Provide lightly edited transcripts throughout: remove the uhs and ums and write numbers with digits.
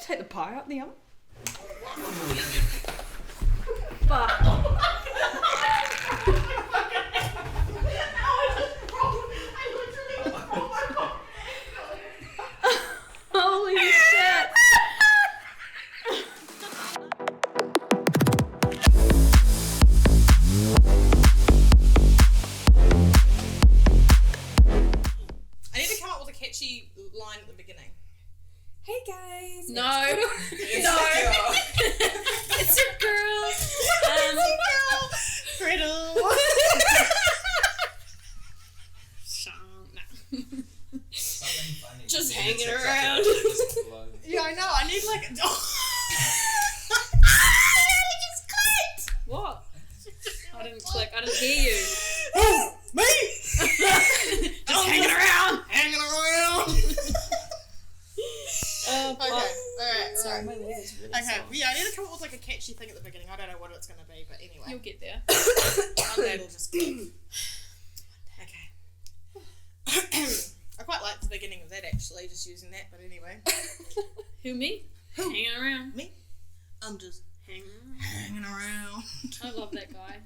take the pie out the oven. Fuck. Holy shit. I need to come up with a catchy line at the beginning. Hey guys. No. It's a girl. Griddle. Just hanging around. Yeah, I know. I need like a... just clicked. What? I didn't click. I didn't hear you. Oh, me? Just hanging around. Hanging around. Okay, alright. Sorry, my leg is really Okay, sore. yeah, I need to come up with like a catchy thing at the beginning. I don't know what it's going to be, but anyway. You'll get there. One day it'll just be. Okay. I quite like the beginning of that actually, just using that, but anyway. Who, me? Who? Hanging around. Me? I'm just Hanging around. I love that guy.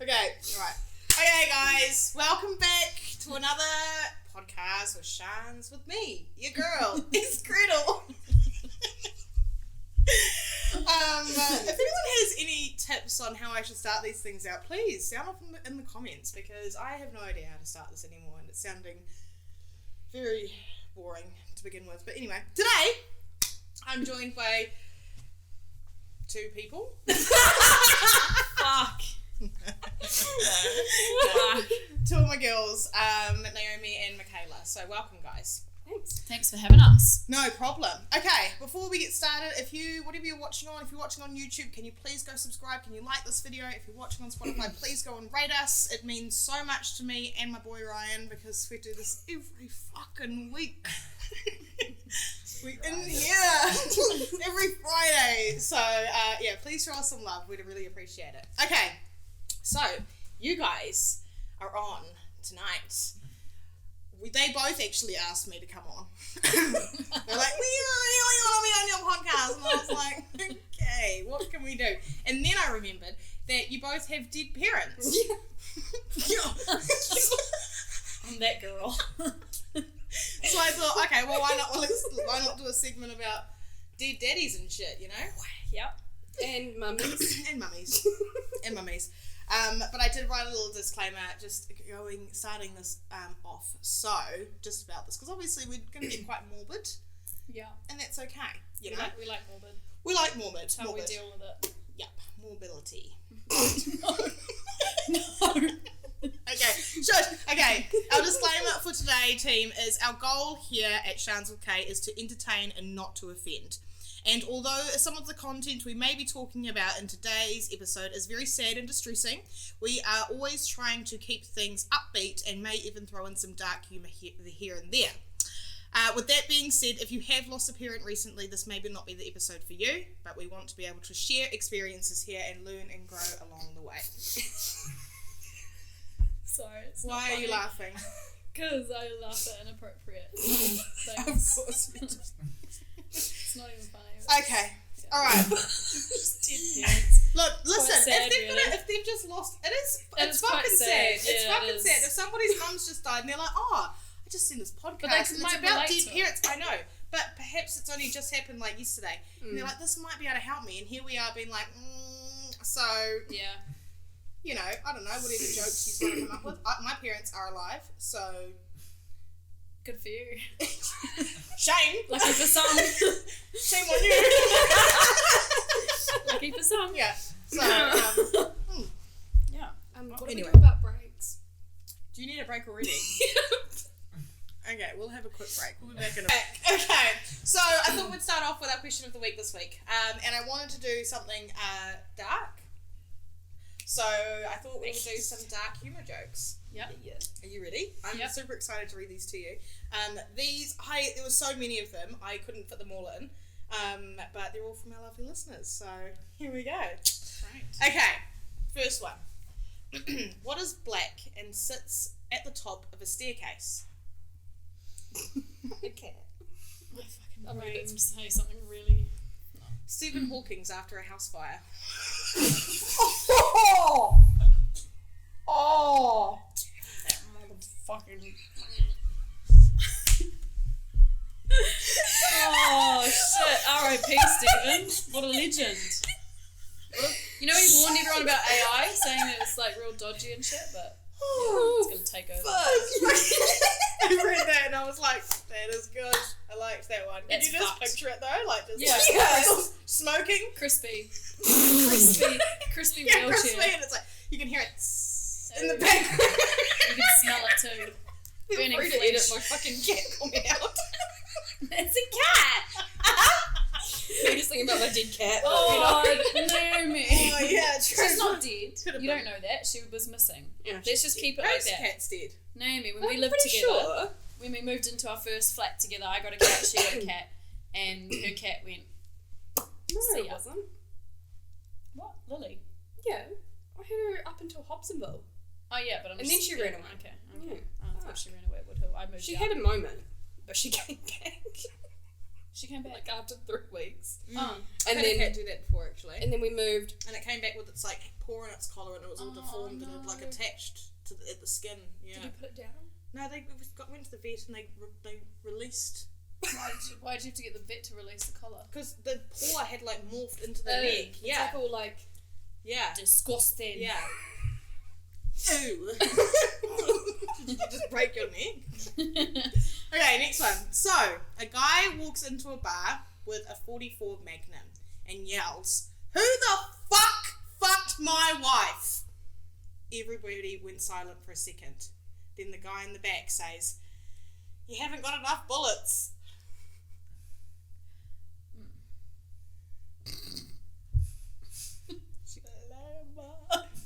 Okay, right. Okay, guys, welcome back to another podcast with Shaaarns with me, your girl, it's Gretel. If anyone has any tips on how I should start these things out, please sound off in the comments, because I have no idea how to start this anymore and it's sounding very boring to begin with. But anyway, today I'm joined by two people. Fuck. Two of my girls, Naomi and Mikayla. So welcome, guys. Thanks for having us. No problem. Okay, before we get started, whatever you're watching on, if you're watching on YouTube, can you please go subscribe? Can you like this video? If you're watching on Spotify, please go and rate us. It means so much to me and my boy Ryan, because we do this every fucking week. We're in here every Friday. So, yeah, please show us some love. We'd really appreciate it. Okay, so you guys are on tonight. They both actually asked me to come on. They're like, we want to be on your podcast. And I was like, okay, what can we do? And then I remembered that you both have dead parents. I'm that girl. So I thought, okay, well, why not do a segment about dead daddies and shit, you know? Yep. And mummies. And mummies. And mummies. But I did write a little disclaimer, just starting this off. So, just about this, because obviously we're going to get quite morbid. Yeah. And that's okay, you know? We like morbid. We like morbid. That's how morbid. we deal with it. Yep, mobility. No. Okay, shush. Okay, our disclaimer for today, team, is our goal here at Shaaarns with K is to entertain and not to offend. And although some of the content we may be talking about in today's episode is very sad and distressing, we are always trying to keep things upbeat and may even throw in some dark humour here and there. With that being said, if you have lost a parent recently, this may not be the episode for you, but we want to be able to share experiences here and learn and grow along the way. Sorry. Why are you laughing? Because I laugh at inappropriate things. Of course we do. It's not even funny. Okay. Alright. Just dead parents. Look, listen, sad, if they've just lost, it's fucking quite sad. sad. It's Yeah, fucking it is. sad. If somebody's mum's just died and they're like, oh, I just seen this podcast they and it's might about relate dead to it. parents. I know, but perhaps it's only just happened like yesterday. And they're like, this might be able to help me. And here we are being like, so, Yeah. you know, I don't know, whatever jokes she's going to come up with. My parents are alive, so... Good for you. Shame. Lucky for some. Shame on you. Lucky for some. Yeah. So, Yeah. What Anyway. do we do about breaks? do you need a break already? Okay, we'll have a quick break. We'll be back in a bit. Okay, so I thought we'd start off with our question of the week this week. And I wanted to do something dark. So I thought we would do some dark humour jokes. Yep. Yeah. Are you ready? I'm Yep. super excited to read these to you. There were so many of them, I couldn't fit them all in. But they're all from our lovely listeners. So here we go. Right. Okay, first one. What is black and sits at the top of a staircase? A cat. My fucking I'm going to say something really... Stephen Hawking's after a house fire. Oh! That motherfucking... Oh, shit. R.I.P. Stephen. What a legend. You know, he warned everyone about AI, saying that it's like real dodgy and shit, but it's going to take over. I read that and I was like, that is good. I liked that one. Can That's you just fucked. picture it though? Like just smoking? Crispy Yeah, wheelchair. crispy, and it's like, you can hear it in the background. You can smell it too. Burning Free to flesh. edit my fucking cat coming out. It's a cat! I'm just thinking about my dead cat. Oh, Naomi. Oh yeah, true. She's not dead. Could've You been. don't know that. She was missing. Yeah, Let's just keep it like Whose that. cat's dead? Naomi, when I'm we lived pretty together, sure. when we moved into our first flat together, I got a cat, she got a cat, and her cat went, No, See it ya. wasn't. what, Lily? Yeah. I had her up until Hobsonville. Oh yeah, but I'm And just... then she ran away. Okay. Yeah. Oh, I thought she ran away at Woodhill. I moved She out. had a moment, but she came back. She came back. Like after 3 weeks. Oh. I've had a cat do that before actually. And then we moved. And it came back with its like paw in its collar and it was all Oh, deformed and it like no. attached to at the skin. Yeah. Did you put it down? No, they went to the vet and they released Why did you have to get the vet to release the collar? because the paw had like morphed into the Oh, neck. It's Yeah, like all like yeah, Disgusting. yeah. Ew. Did you just break your neck? Okay, next one. So, a guy walks into a bar with a 44 Magnum and yells, "Who the fuck fucked my wife?" Everybody went silent for a second. Then the guy in the back says, "You haven't got enough bullets."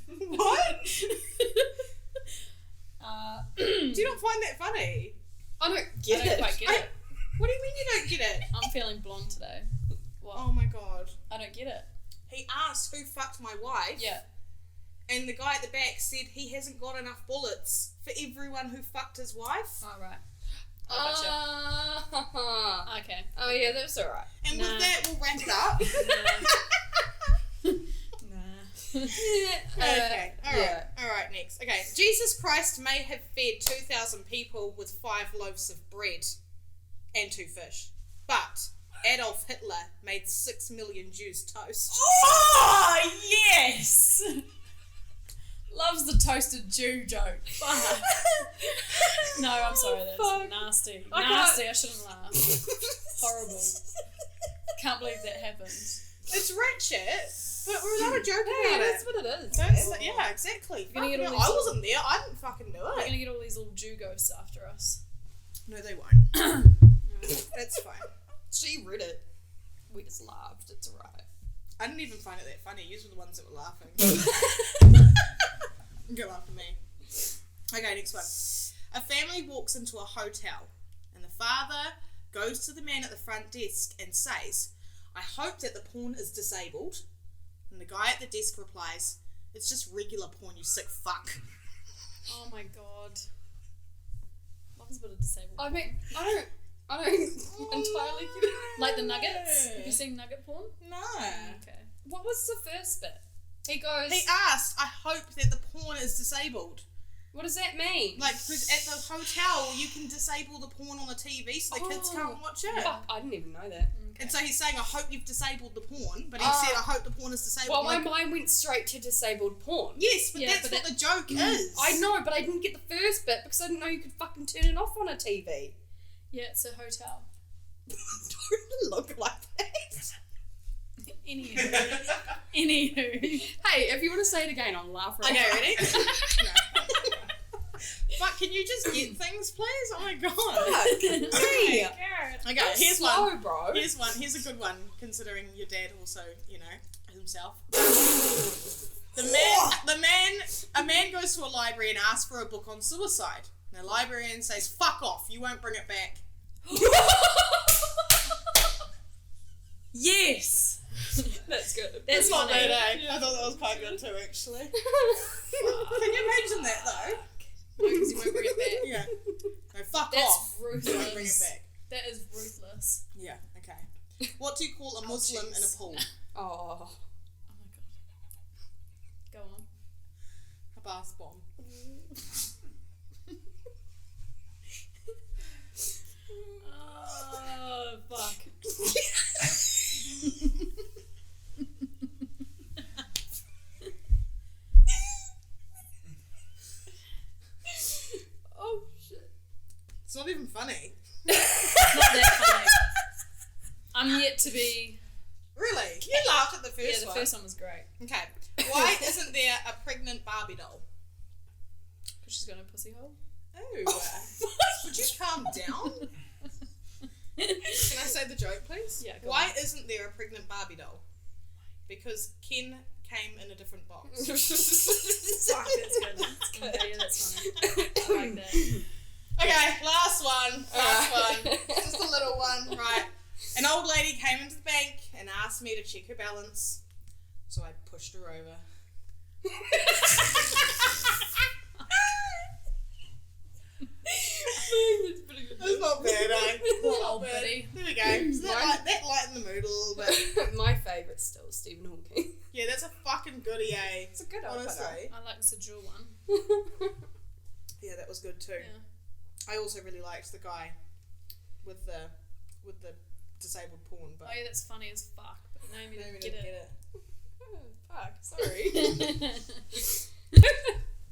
What? Do you not find that funny? I don't I get don't it. quite get it. What do you mean you don't get it? I'm feeling blonde today. What? Oh my god. I don't get it. He asked who fucked my wife. Yeah. And the guy at the back said he hasn't got enough bullets for everyone who fucked his wife. All right. Oh, gotcha. Okay. Oh yeah, that's alright. And Nah. with that, we'll wrap it up. Nah. Okay. Alright. yeah. Alright, next. Okay. Jesus Christ may have fed 2,000 people with 5 loaves of bread and 2 fish. But Adolf Hitler made 6 million Jews toast. Oh, yes! Loves the toasted Jew joke. Fuck. No, I'm sorry. That's fuck. nasty. I can't- Nasty. I shouldn't laugh. Horrible. Can't believe that happened. It's ratchet, but we're not a joke Yeah, about that's it. what it is. That's, yeah, exactly. You're gonna Fuck get no, all I these- wasn't there. I didn't fucking do We're it. gonna get all these little Jew ghosts after us. No, they won't. That's fine. She read it. We just laughed. It's alright. I didn't even find it that funny. You were the ones that were laughing. Go after me. Okay, next one. A family walks into a hotel and the father goes to the man at the front desk and says, "I hope that the porn is disabled." And the guy at the desk replies, "It's just regular porn, you sick fuck." Oh my god. Loves a bit of disabled. I mean, I don't entirely get it. Like the nuggets? Have you seen nugget porn? No. Okay. What was the first bit? He goes, He asked, "I hope that the porn is disabled." what does that mean? Like, 'cause at the hotel, you can disable the porn on the TV so the kids can't watch it. Fuck, I didn't even know that. And so he's saying, "I hope you've disabled the porn," but he Oh. said, "I hope the porn is disabled." Well, my Like, mind went straight to disabled porn. yes, but Yeah, that's but what that- the joke is. I know, but I didn't get the first bit because I didn't know you could fucking turn it off on a TV. Yeah, it's a hotel. Don't look like that. Anywho. Anywho. Hey, if you want to say it again, I'll laugh right Okay, now. ready? No. But can you just get things, please? Oh my god. Fuck. Hey. Okay, That's here's slow, one. bro. Here's one. Here's a good one, considering your dad also, you know, himself. A man goes to a library and asks for a book on suicide. And the librarian says, "Fuck off, you won't bring it back." Yes! That's good. That's not funny. bad, eh? I thought that was quite good too, actually. Can you imagine that though? No, because you won't bring it back. Yeah. No, fuck That's off. You won't bring it ruthless. back. That is ruthless. Yeah, okay. What do you call a Muslim in a pool? Oh. Oh my god. Go on. A bath bomb. Oh, fuck. Oh, shit. It's not even funny. Not that funny. I'm yet to be... Really? You laughed at the first one. Yeah, the first one was great. Okay. Why isn't there a pregnant Barbie doll? Because she's got a pussy hole. Oh. Would you calm down? Can I say the joke, please? Yeah, go Why on. isn't there a pregnant Barbie doll? Because Ken came in a different box. Fuck, that's good. That's good. Yeah, that's funny. I like that. Okay, last one. Just a little one, right? An old lady came into the bank and asked me to check her balance, so I pushed her over. That's pretty good. That's not bad, eh? Old Biddy. There we go. So that lightened the mood a little bit. My favourite's still Stephen Hawking. Yeah, that's a fucking goodie, eh? It's a good one. Honestly. I like the Sejul one. Yeah, that was good too. Yeah. I also really liked the guy with the disabled porn, but Oh yeah, that's funny as fuck. But Naomi maybe didn't get it. Fuck, sorry.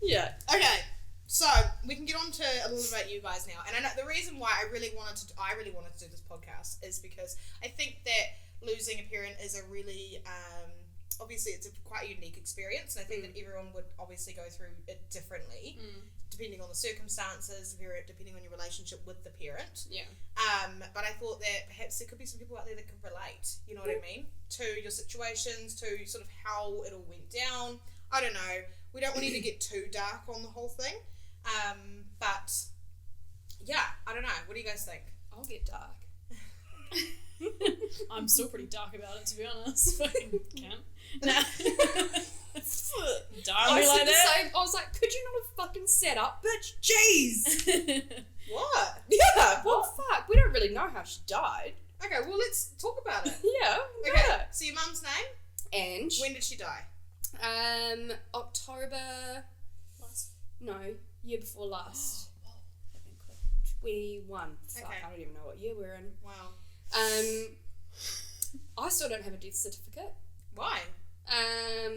Yeah. Okay, so we can get on to a little bit about you guys now, and I know the reason why I really wanted to do this podcast is because I think that losing a parent is a really obviously it's a quite unique experience, and I think that everyone would obviously go through it differently. Depending on the circumstances, depending on your relationship with the parent. Yeah. But I thought that perhaps there could be some people out there that could relate, you know what I mean? To your situations, to sort of how it all went down. I don't know. We don't want you to get too dark on the whole thing. But yeah, I don't know. What do you guys think? I'll get dark. I'm still pretty dark about it, to be honest. Fucking can't. Nah. Darn me like that. I was like, could you not have fucking set up, bitch? Jeez. What? Yeah. Well, fuck. We don't really know how she died. Okay, well, let's talk about it. Yeah. Okay, Yeah. so your mum's name? And When did she die? October. No, year before last. Whoa, that'd been quick. 21. Fuck, Okay. I don't even know what year we're in. Wow. I still don't have a death certificate. Why?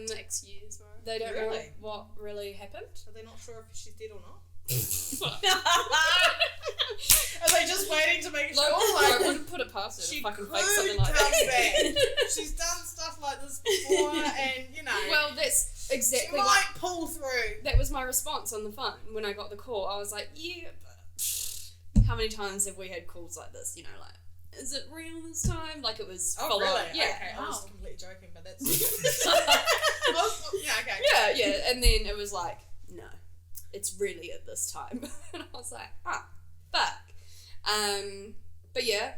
Takes years, bro. They don't Really? know what really happened. Are they not sure if she's dead or not? Are they just waiting to make sure? I wouldn't put it past her to She fucking could fake something like come that. back. She's done stuff like this before, and you know, Well, that's she exactly might what. pull through. That was my response on the phone when I got the call. I was like, yeah, but how many times have we had calls like this? You know, like, is it real this time? Like it was Oh, full really? on. Yeah. Okay, I was Wow. completely joking, but that's. Yeah, okay. Yeah. And then it was like, no, it's really at this time. And I was like, fuck. But yeah,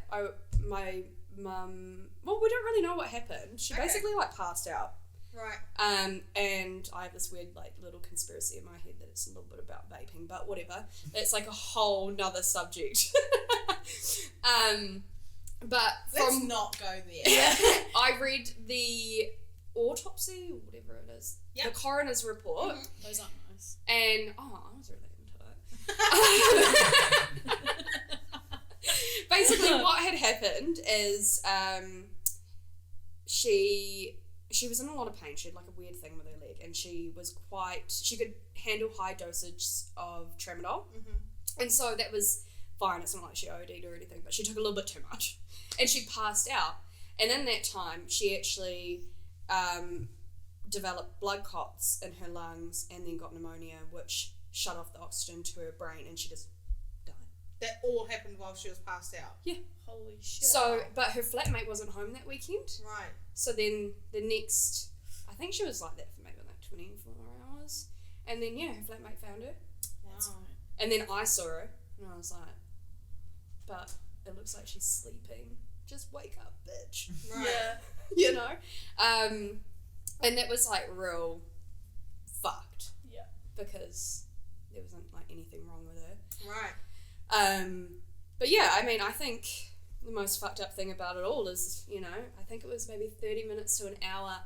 my mum. Well, we don't really know what happened. She Okay. basically like passed out. Right. And I have this weird like little conspiracy in my head that it's a little bit about vaping, but whatever. It's like a whole nother subject. But Let's from not go there. I read the autopsy, whatever it is, Yep. the coroner's report, Those aren't nice. and I was really into it. Basically, what had happened is she was in a lot of pain. She had like a weird thing with her leg, and she could handle high dosage of tramadol, and so that was fine. It's not like she OD'd or anything, but she took a little bit too much, and she passed out. And in that time, she actually developed blood clots in her lungs, and then got pneumonia, which shut off the oxygen to her brain, and she just died. That all happened while she was passed out. Yeah. Holy shit. So, but her flatmate wasn't home that weekend. Right. So then the next, I think she was like that for maybe like 24 hours. And then, yeah, her flatmate found her. Wow. And then I saw her, and I was like, but it looks like she's sleeping. Just wake up, bitch. Right. Yeah. You know? And it was like real fucked. Yeah. Because there wasn't like anything wrong with her. Right. But yeah, I mean, I think the most fucked up thing about it all is, you know, I think it was maybe 30 minutes to an hour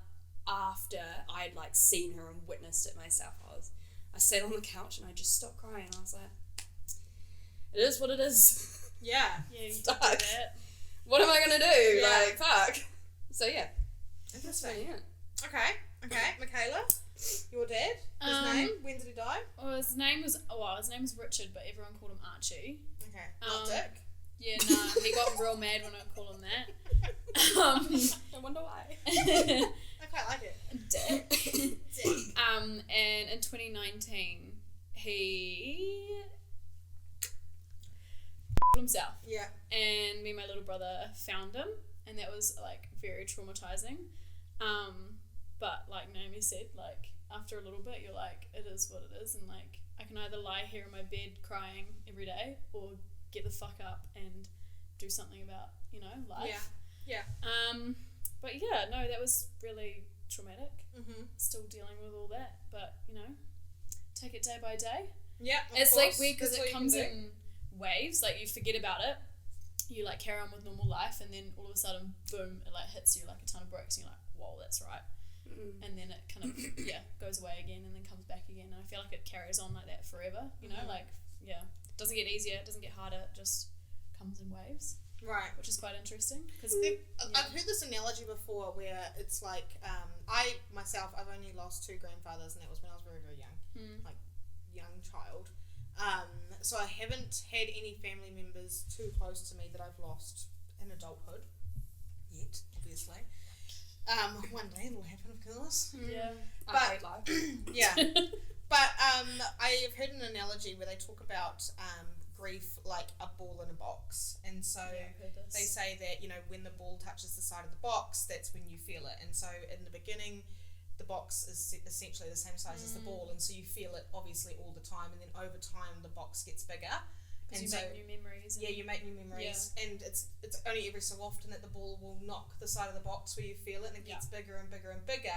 after I had like seen her and witnessed it myself. I sat on the couch and I just stopped crying. I was like, it is what it is. Yeah. Yeah, you did Fuck. that. What am I gonna do? Yeah. Like, fuck. So yeah. Interesting. So, yeah. Okay. Mikayla, your dad, his name, when did he die? Well, his name was Richard, but everyone called him Archie. Okay. Not Dick. Yeah, nah, he got real mad when I called him that. I wonder why. I quite like it. Dick. And in 2019, he himself. Yeah. And me and my little brother found him, and that was like very traumatizing. But like Naomi said, like after a little bit, you're like, it is what it is, and like I can either lie here in my bed crying every day, or get the fuck up and do something about, you know, life. Yeah. But yeah, no, that was really traumatic. Mm-hmm. Still dealing with all that, but you know, take it day by day. Yeah. It's like weird because it comes in waves. Like you forget about it, you like carry on with normal life, and then all of a sudden, boom, it like hits you like a ton of bricks, and you're like, whoa, that's right. And then it kind of goes away again, and then comes back again, and I feel like it carries on like that forever, you know. Like it doesn't get easier, it doesn't get harder, it just comes in waves, right, which is quite interesting because I've heard this analogy before where it's like I've only lost 2 grandfathers, and that was when I was very, very young, like young child, so I haven't had any family members too close to me that I've lost in adulthood yet, obviously. One day it'll happen, of course. yeah. I hate life. Yeah. But I've heard an analogy where they talk about grief like a ball in a box. And so I've heard this. they say that, you know, when the ball touches the side of the box, that's when you feel it. And so in the beginning, the box is essentially the same size as the ball. And so you feel it obviously all the time. And then over time, the box gets bigger. And you so, make new memories. yeah, you make new memories, and it's only every so often that the ball will knock the side of the box where you feel it, and it gets bigger and bigger and bigger.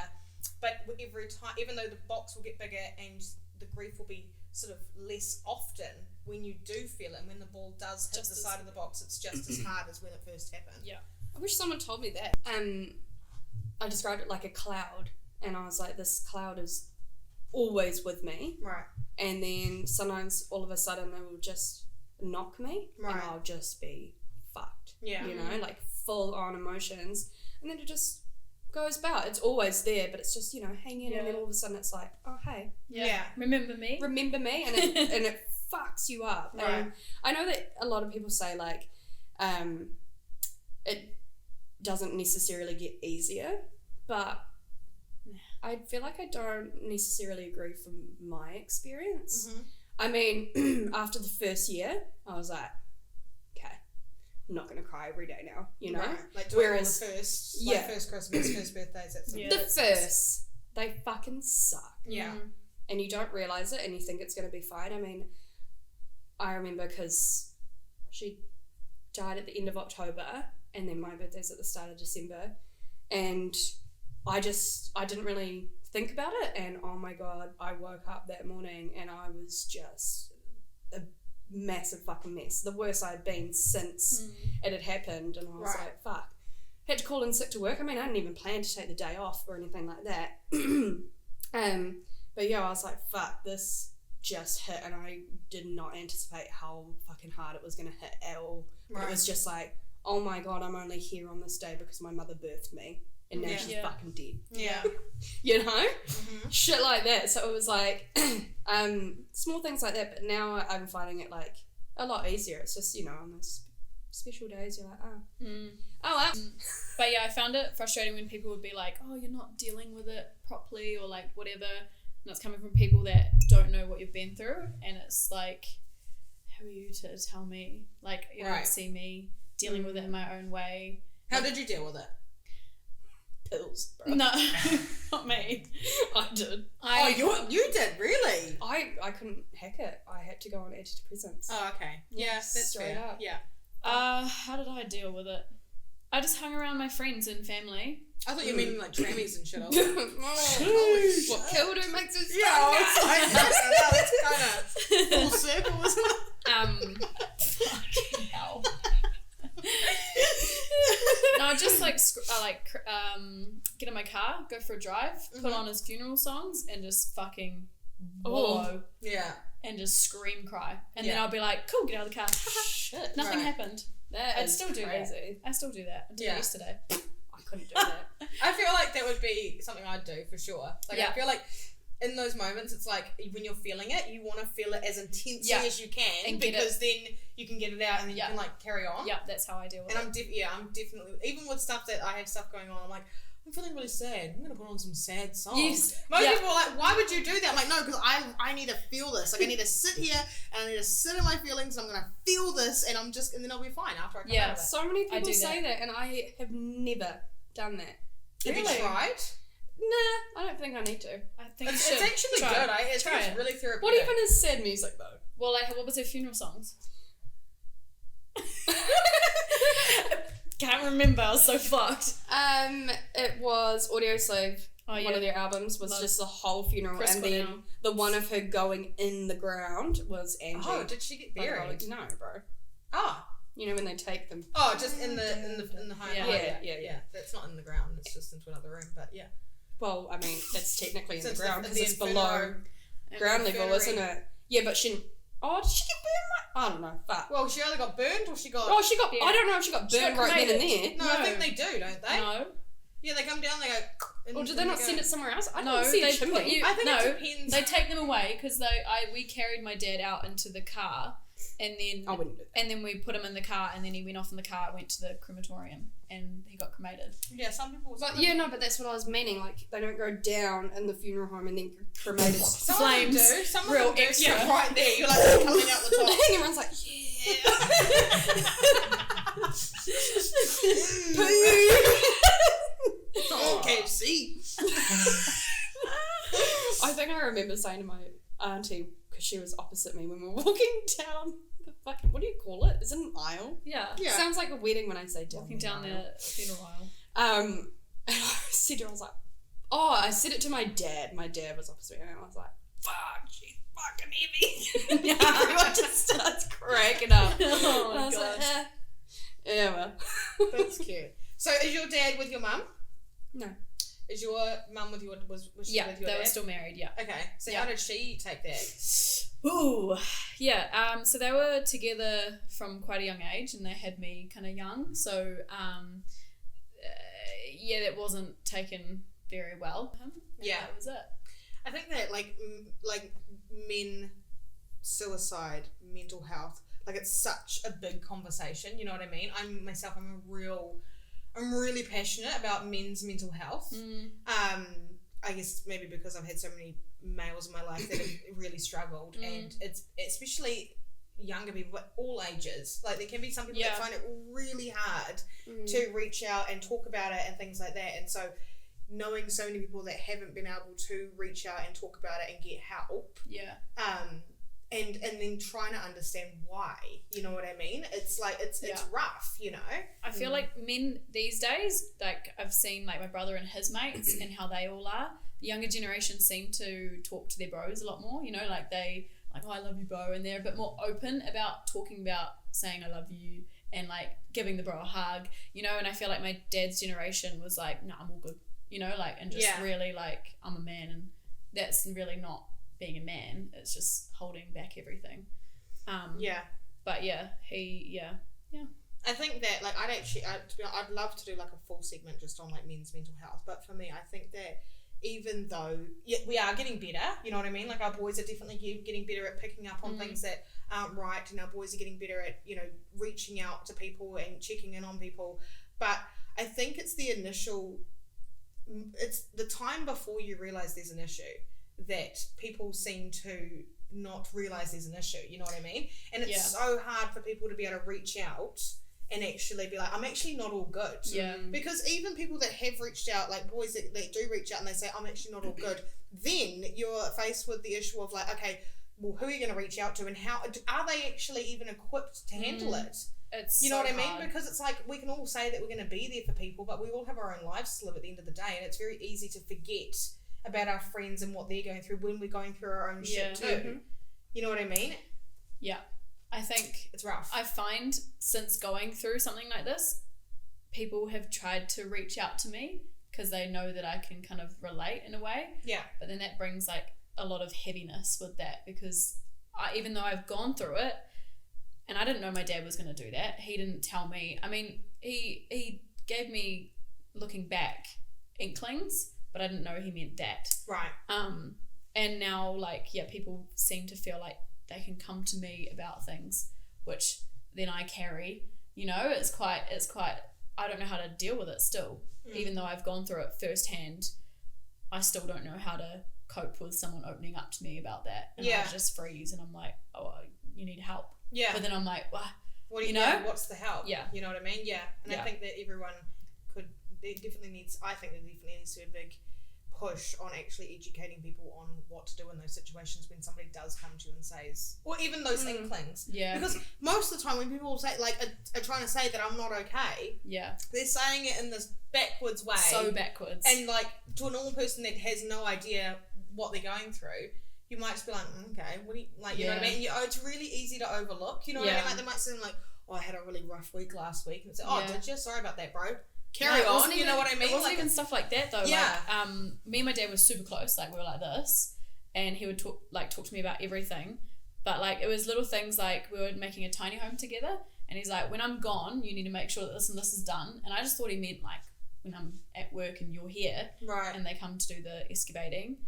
But every time, even though the box will get bigger and the grief will be sort of less often, when you do feel it, and when the ball does hit the side of the box, it's just as hard as when it first happened. Yeah. I wish someone told me that. I described it like a cloud, and I was like, this cloud is always with me. Right. And then sometimes all of a sudden it will just knock me, and I'll just be fucked. Yeah. You know, like full on emotions, and then it just goes about. It's always there, but it's just, you know, hanging, and then all of a sudden it's like, oh hey, remember me, and it fucks you up. Right. And I know that a lot of people say like it doesn't necessarily get easier, but I feel like I don't necessarily agree from my experience. I mean, after the first year, I was like, okay, I'm not going to cry every day now, you know? Right. Like whereas the first, like first Christmas, first birthdays, that's the first, they fucking suck. Yeah. And you don't realise it, and you think it's going to be fine. I mean, I remember because she died at the end of October, and then my birthday's at the start of December, and I didn't really think about it, and oh my god, I woke up that morning and I was just a massive fucking mess. The worst I'd been since it had happened, and I was like, fuck. Had to call in sick to work. I mean, I didn't even plan to take the day off or anything like that. But yeah, I was like, fuck, this just hit, and I did not anticipate how fucking hard it was going to hit at all. It was just like, oh my god, I'm only here on this day because my mother birthed me. And now she's fucking dead. Yeah. You know? Shit like that. So it was like, small things like that. But now I'm finding it like a lot easier. It's just, you know, on those special days, you're like, oh well. But yeah, I found it frustrating when people would be like, oh, you're not dealing with it properly, or like whatever. And it's coming from people that don't know what you've been through. And it's like, who are you to tell me? Like, you don't see me dealing with it in my own way. How did you deal with it? Pills, bro. No, not me. I did. You did, really? I couldn't hack it. I had to go on antidepressants. Oh, okay. Yeah, that's straight fair. up. Yeah. How did I deal with it? I just hung around my friends and family. I thought you mean like trammies and shit. I was like, what killed her makes it yeah, I was like, that's kind of full circle, isn't it? Fucking hell. I'll just get in my car, go for a drive, put on his funeral songs, and just fucking wallow. Yeah. And just scream, cry, and then I'll be like, "Cool, get out of the car." Shit. Nothing happened. I'd still do that. I still do that. I did it yesterday. I couldn't do that. I feel like that would be something I'd do for sure. Like I feel like in those moments, it's like when you're feeling it, you want to feel it as intensely as you can, and because then you can get it out and then you can like carry on. Yeah, that's how I deal with it. And I'm definitely, even with stuff that I have stuff going on, I'm like, I'm feeling really sad. I'm gonna put on some sad songs. Yes. Most people are like, why would you do that? I'm like, no, because I need to feel this. Like I need to sit here and I need to sit in my feelings and I'm gonna feel this and then I'll be fine after I come out of it. So many people say that and I have never done that. Have you tried? Nah, I don't think I need to. I think it's actually good. It's really therapeutic. What even is sad music though? Well, like, what was their funeral songs? Can't remember. I was so fucked. It was Audio Slave. Oh, yeah. One of their albums was just the whole funeral, Chris and then the one of her going in the ground was Angie. Oh, did she get buried? No, bro. Oh. You know when they take them. Oh, just in the home. Yeah. That's not in the ground. It's just into another room. But yeah. Well, I mean, that's technically in the ground because it's below ground level, isn't it? Yeah, but she. Oh, did she get burned? I don't know. Fuck. Well, she either got burned or she got. Oh, she got. I don't know if she got burned right then and there. No, I think they do, don't they? No. Yeah, they come down. They go. Or did they not send it somewhere else? I don't see a chimney. I think it depends. They take them away because we carried my dad out into the car, and then I wouldn't do that. And then we put him in the car, and then he went off in the car, went to the crematorium, and he got cremated. Yeah, some people. But that's what I was meaning. Like they don't go down in the funeral home and then cremated. Some flames. Of them do. Some real of them extra. do. Right there, you're like coming out the top. And everyone's like, Oh, KFC. I think I remember saying to my auntie, because she was opposite me when we were walking down the fucking, what do you call it? Is it an aisle? Yeah. Sounds like a wedding when I say down Walking down the funeral aisle. And I said to her, I was like, I said it to my dad. My dad was opposite me and I was like, fuck, she's fucking heavy. Everyone just starts cracking up. Oh my god. Like, yeah, well. That's cute. So is your dad with your mum? No. Is your mum with your was she with your dad? They were still married, yeah. Okay. So how did she take that? Ooh. Yeah. So they were together from quite a young age and they had me kind of young. So that wasn't taken very well. Yeah. That was it. I think that like men, suicide, mental health, like it's such a big conversation, you know what I mean? I'm really passionate about men's mental health. I guess maybe because I've had so many males in my life that have really struggled, and it's especially younger people, but all ages. Like there can be some people that find it really hard to reach out and talk about it and things like that. And so knowing so many people that haven't been able to reach out and talk about it and get help. Yeah. And then trying to understand why, you know what I mean? It's like, it's rough, you know? I feel like men these days, like I've seen like my brother and his mates and how they all are. The younger generation seem to talk to their bros a lot more, you know, like they, like, oh, I love you, bro. And they're a bit more open about talking about saying I love you and like giving the bro a hug, you know? And I feel like my dad's generation was like, no, I'm all good, you know, like, and just really like, I'm a man, and that's really not being a man, it's just holding back everything. But I think that like I'd love to do like a full segment just on like men's mental health, but for me I think that even though we are getting better, you know what I mean, like our boys are definitely getting better at picking up on things that aren't right, and our boys are getting better at, you know, reaching out to people and checking in on people, but I think it's the time before you realise there's an issue that people seem to not realise there's an issue, you know what I mean? And it's so hard for people to be able to reach out and actually be like, I'm actually not all good. Yeah. Because even people that have reached out, like boys that do reach out and they say, I'm actually not all good, then you're faced with the issue of like, okay, well, who are you going to reach out to, and how are they actually even equipped to handle it? It's you know so what I mean? hard. Because it's like we can all say that we're going to be there for people, but we all have our own lives to live at the end of the day, and it's very easy to forget about our friends and what they're going through when we're going through our own shit too. You know what I mean? Yeah. I think it's rough. I find since going through something like this, people have tried to reach out to me because they know that I can kind of relate in a way. Yeah. But then that brings like a lot of heaviness with that, because even though I've gone through it, and I didn't know my dad was going to do that. He didn't tell me. I mean, he gave me, looking back, inklings, but I didn't know he meant that. Right. And now, like, yeah, people seem to feel like they can come to me about things, which then I carry. You know, it's quite. I don't know how to deal with it still, even though I've gone through it firsthand. I still don't know how to cope with someone opening up to me about that, and I just freeze, and I'm like, oh, you need help. Yeah. But then I'm like, well, what do you know? What's the help? Yeah. You know what I mean? Yeah. And I think that everyone there definitely needs to be a big push on actually educating people on what to do in those situations when somebody does come to you and says, or even those inklings. Yeah. Because most of the time when people say, like, are trying to say that I'm not okay, they're saying it in this backwards way. So backwards. And, like, to a normal person that has no idea what they're going through, you might just be like, okay, what do you, like, you know what I mean? It's really easy to overlook, you know what I mean? Like, they might say, like, oh, I had a really rough week last week, and it's like, did you? Sorry about that, bro. Carry on, you know what I mean? It wasn't even stuff like that, though. Yeah. Like, me and my dad were super close, like, we were like this, and he would talk to me about everything, but, like, it was little things like we were making a tiny home together, and he's like, when I'm gone, you need to make sure that this and this is done, and I just thought he meant, like, when I'm at work and you're here, right, and they come to do the excavating,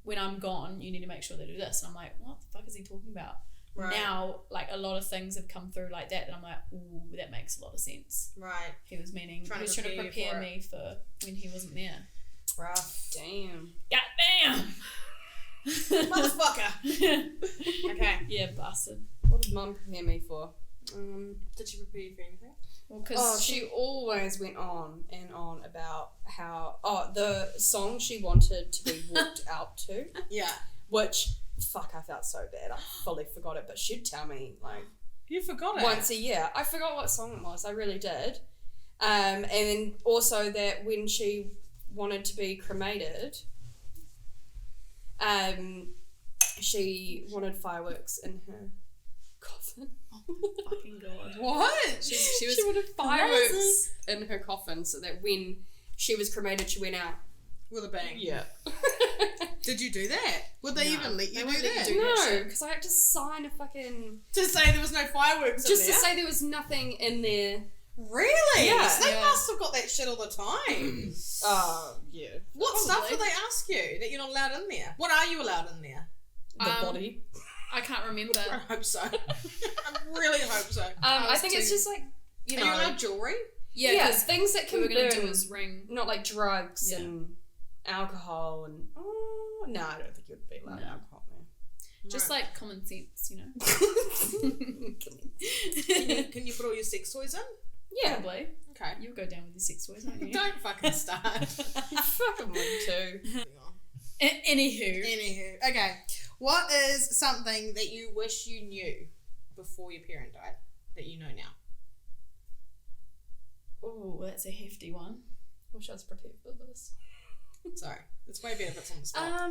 when I'm gone, you need to make sure they do this. And I'm like, what the fuck is he talking about? Right. Now, like, a lot of things have come through like that I'm like, ooh, that makes a lot of sense. Right. He was trying to prepare me for when he wasn't there. Rough. Damn. Goddamn. Motherfucker. Okay. Yeah, bastard. What did Mum prepare me for? Did she prepare you for anything? Well, because she always went on and on about how the song she wanted to be walked out to. Yeah. Which, fuck, I felt so bad. I fully forgot it, but she'd tell me, like, you forgot it once a year. I forgot what song it was. I really did. And then also that when she wanted to be cremated, she wanted fireworks in her coffin. Oh, fucking God. What? She wanted fireworks in her coffin so that when she was cremated, she went out with a bang. Yeah. Did you do that? Would they even let you do that? No, because I had to sign a fucking... To say there was no fireworks in there? Just to say there was nothing in there. Really? Yeah. So they must have got that shit all the time. Yeah. What Probably. stuff do they ask you that you're not allowed in there? What are you allowed in there? The body. I can't remember. I hope so. I really hope so. I think it's just like, you know... Are you allowed jewellery? Yeah, because things that can we were going to burn, do is ring. Not like drugs and alcohol and... Oh, no, I don't think you'd be allowed alcohol there. Just like common sense, you know. Can you put all your sex toys in? Yeah. Probably. Okay. You'll go down with your sex toys, won't you? Don't fucking start. You fucking would too. Anywho. Okay. What is something that you wish you knew before your parent died that you know now? Oh, that's a hefty one. I wish I was prepared for this. Sorry. It's way better if it's on the spot.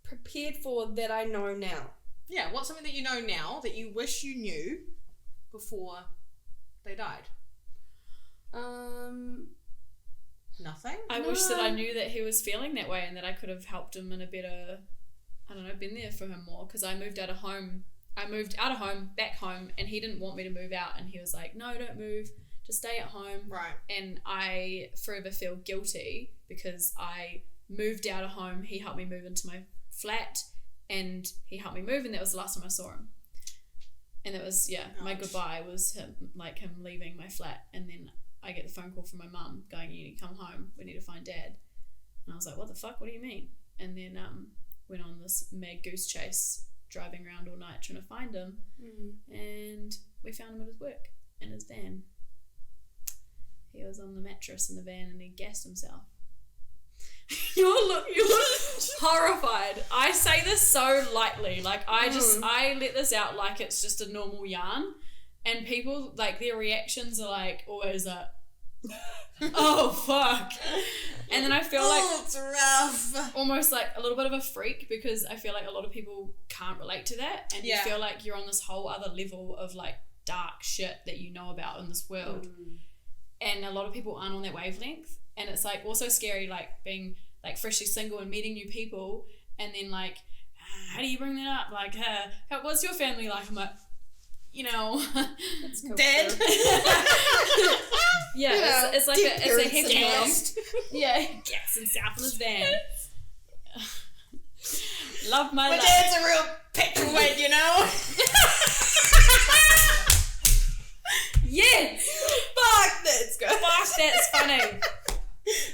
Prepared for that I know now. Yeah, what's something that you know now that you wish you knew before they died? Nothing? I wish that I knew that he was feeling that way and that I could have helped him in a better, I don't know, been there for him more, because I moved out of home, back home, and he didn't want me to move out, and he was like, no, don't move, just stay at home. Right. And I forever feel guilty because I moved out of home, he helped me move into my flat, and he helped me move, and that was the last time I saw him. And it was, my goodbye was him leaving my flat, and then I get the phone call from my mum going, you need to come home, we need to find Dad. And I was like, what the fuck, what do you mean? And then went on this mad goose chase, driving around all night trying to find him, and we found him at his work, in his van. He was on the mattress in the van and he gassed himself. You look horrified. I say this so lightly. Like, I let this out like it's just a normal yarn. And people, like, their reactions are like, always like, oh, fuck. And then I feel like... Oh, it's rough. Almost like a little bit of a freak, because I feel like a lot of people can't relate to that. And you feel like you're on this whole other level of, like, dark shit that you know about in this world. And a lot of people aren't on that wavelength. And it's like also scary, like being like freshly single and meeting new people, and then like, how do you bring that up? Like, what's your family like? I'm like, you know, dead. Yeah, it's like it's a heavy gassed. Yeah, gas and south in his van. Love my life. Dad's a real petrolhead, you know. Yes. Fuck, that's good. Fuck, that's funny.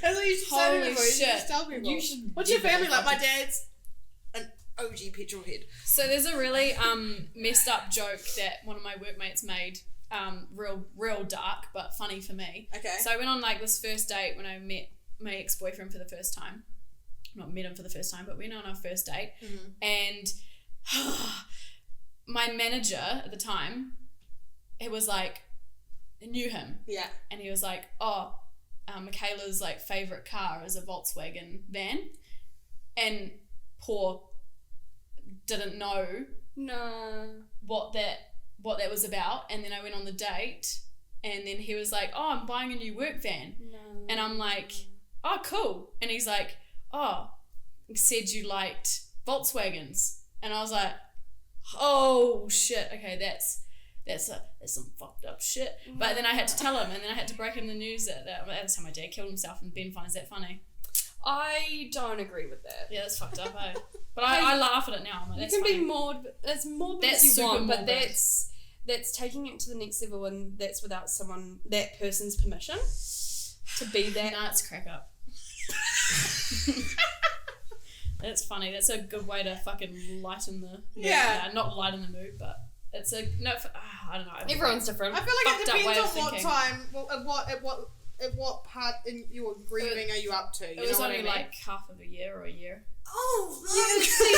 That's what you should say to people. You should just tell people. You should. What's your family like? My dad's an OG petrolhead. So there's a really messed up joke that one of my workmates made. Real dark, but funny for me. Okay. So I went on like this first date when I met my ex-boyfriend for the first time. Not met him for the first time, but we went on our first date. And my manager at the time, it was like, knew him. Yeah. And he was like, Mikayla's like favourite car is a Volkswagen van. And poor didn't know what that was about. And then I went on the date, and then he was like, I'm buying a new work van. And I'm like, oh, cool. And he's like, you said you liked Volkswagens. And I was like, oh shit, okay, that's some fucked up shit. But then I had to tell him, and then I had to break him the news that that's how my dad killed himself, and Ben finds that funny. I don't agree with that. Yeah, that's fucked up, eh? But I laugh at it now. I'm like, that's you can funny. be morbid. That's morbid That's if you super want, but morbid. that's taking it to the next level, and that's without that person's permission to be that. No, it's crack up. That's funny. That's a good way to fucking lighten the mood. Yeah. Not lighten the mood, but it's a I don't know. Everyone's different. I feel like it Fucked up way depends of on what thinking. time. Well, at what part in your grieving are you up to? You It was know what only I mean? like half of a year or a year. Oh, Yeah, see,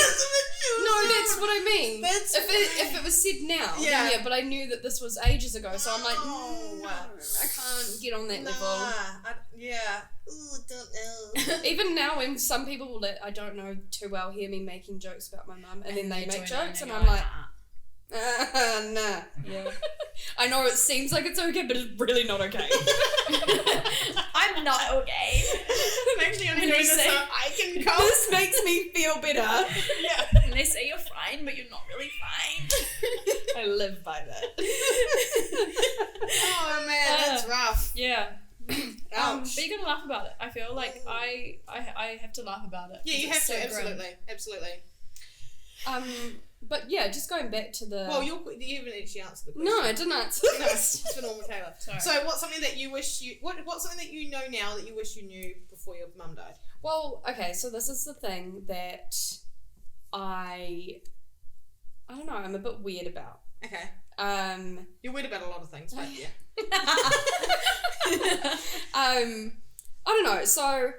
no, that's what I mean. That's if it was said now, Yeah. yeah, but I knew that this was ages ago, so I'm like, No. no, I can't get on that level. Yeah. Ooh, don't know. Even now, when some people that I don't know too well hear me making jokes about my mum, and then they make jokes, and I'm like, nah. Yeah. I know it seems like it's okay, but it's really not okay. I'm not okay. I'm actually only When doing they this say- so I can come. This makes me feel better. Yeah. And they say you're fine, but you're not really fine. I live by that. Oh man, that's rough. Yeah. Ouch. But you gotta laugh about it. I feel like I have to laugh about it. Yeah, you 'cause have it's to. so grim. Absolutely. But yeah, just going back to the. Well, you haven't actually answered the question. No, I didn't answer. No, it's for Norma Taylor. Sorry. So, what's something that you wish you? What's something that you know now that you wish you knew before your mum died? Well, okay, so this is the thing that I don't know, I'm a bit weird about. Okay. You're weird about a lot of things, but yeah. I don't know. So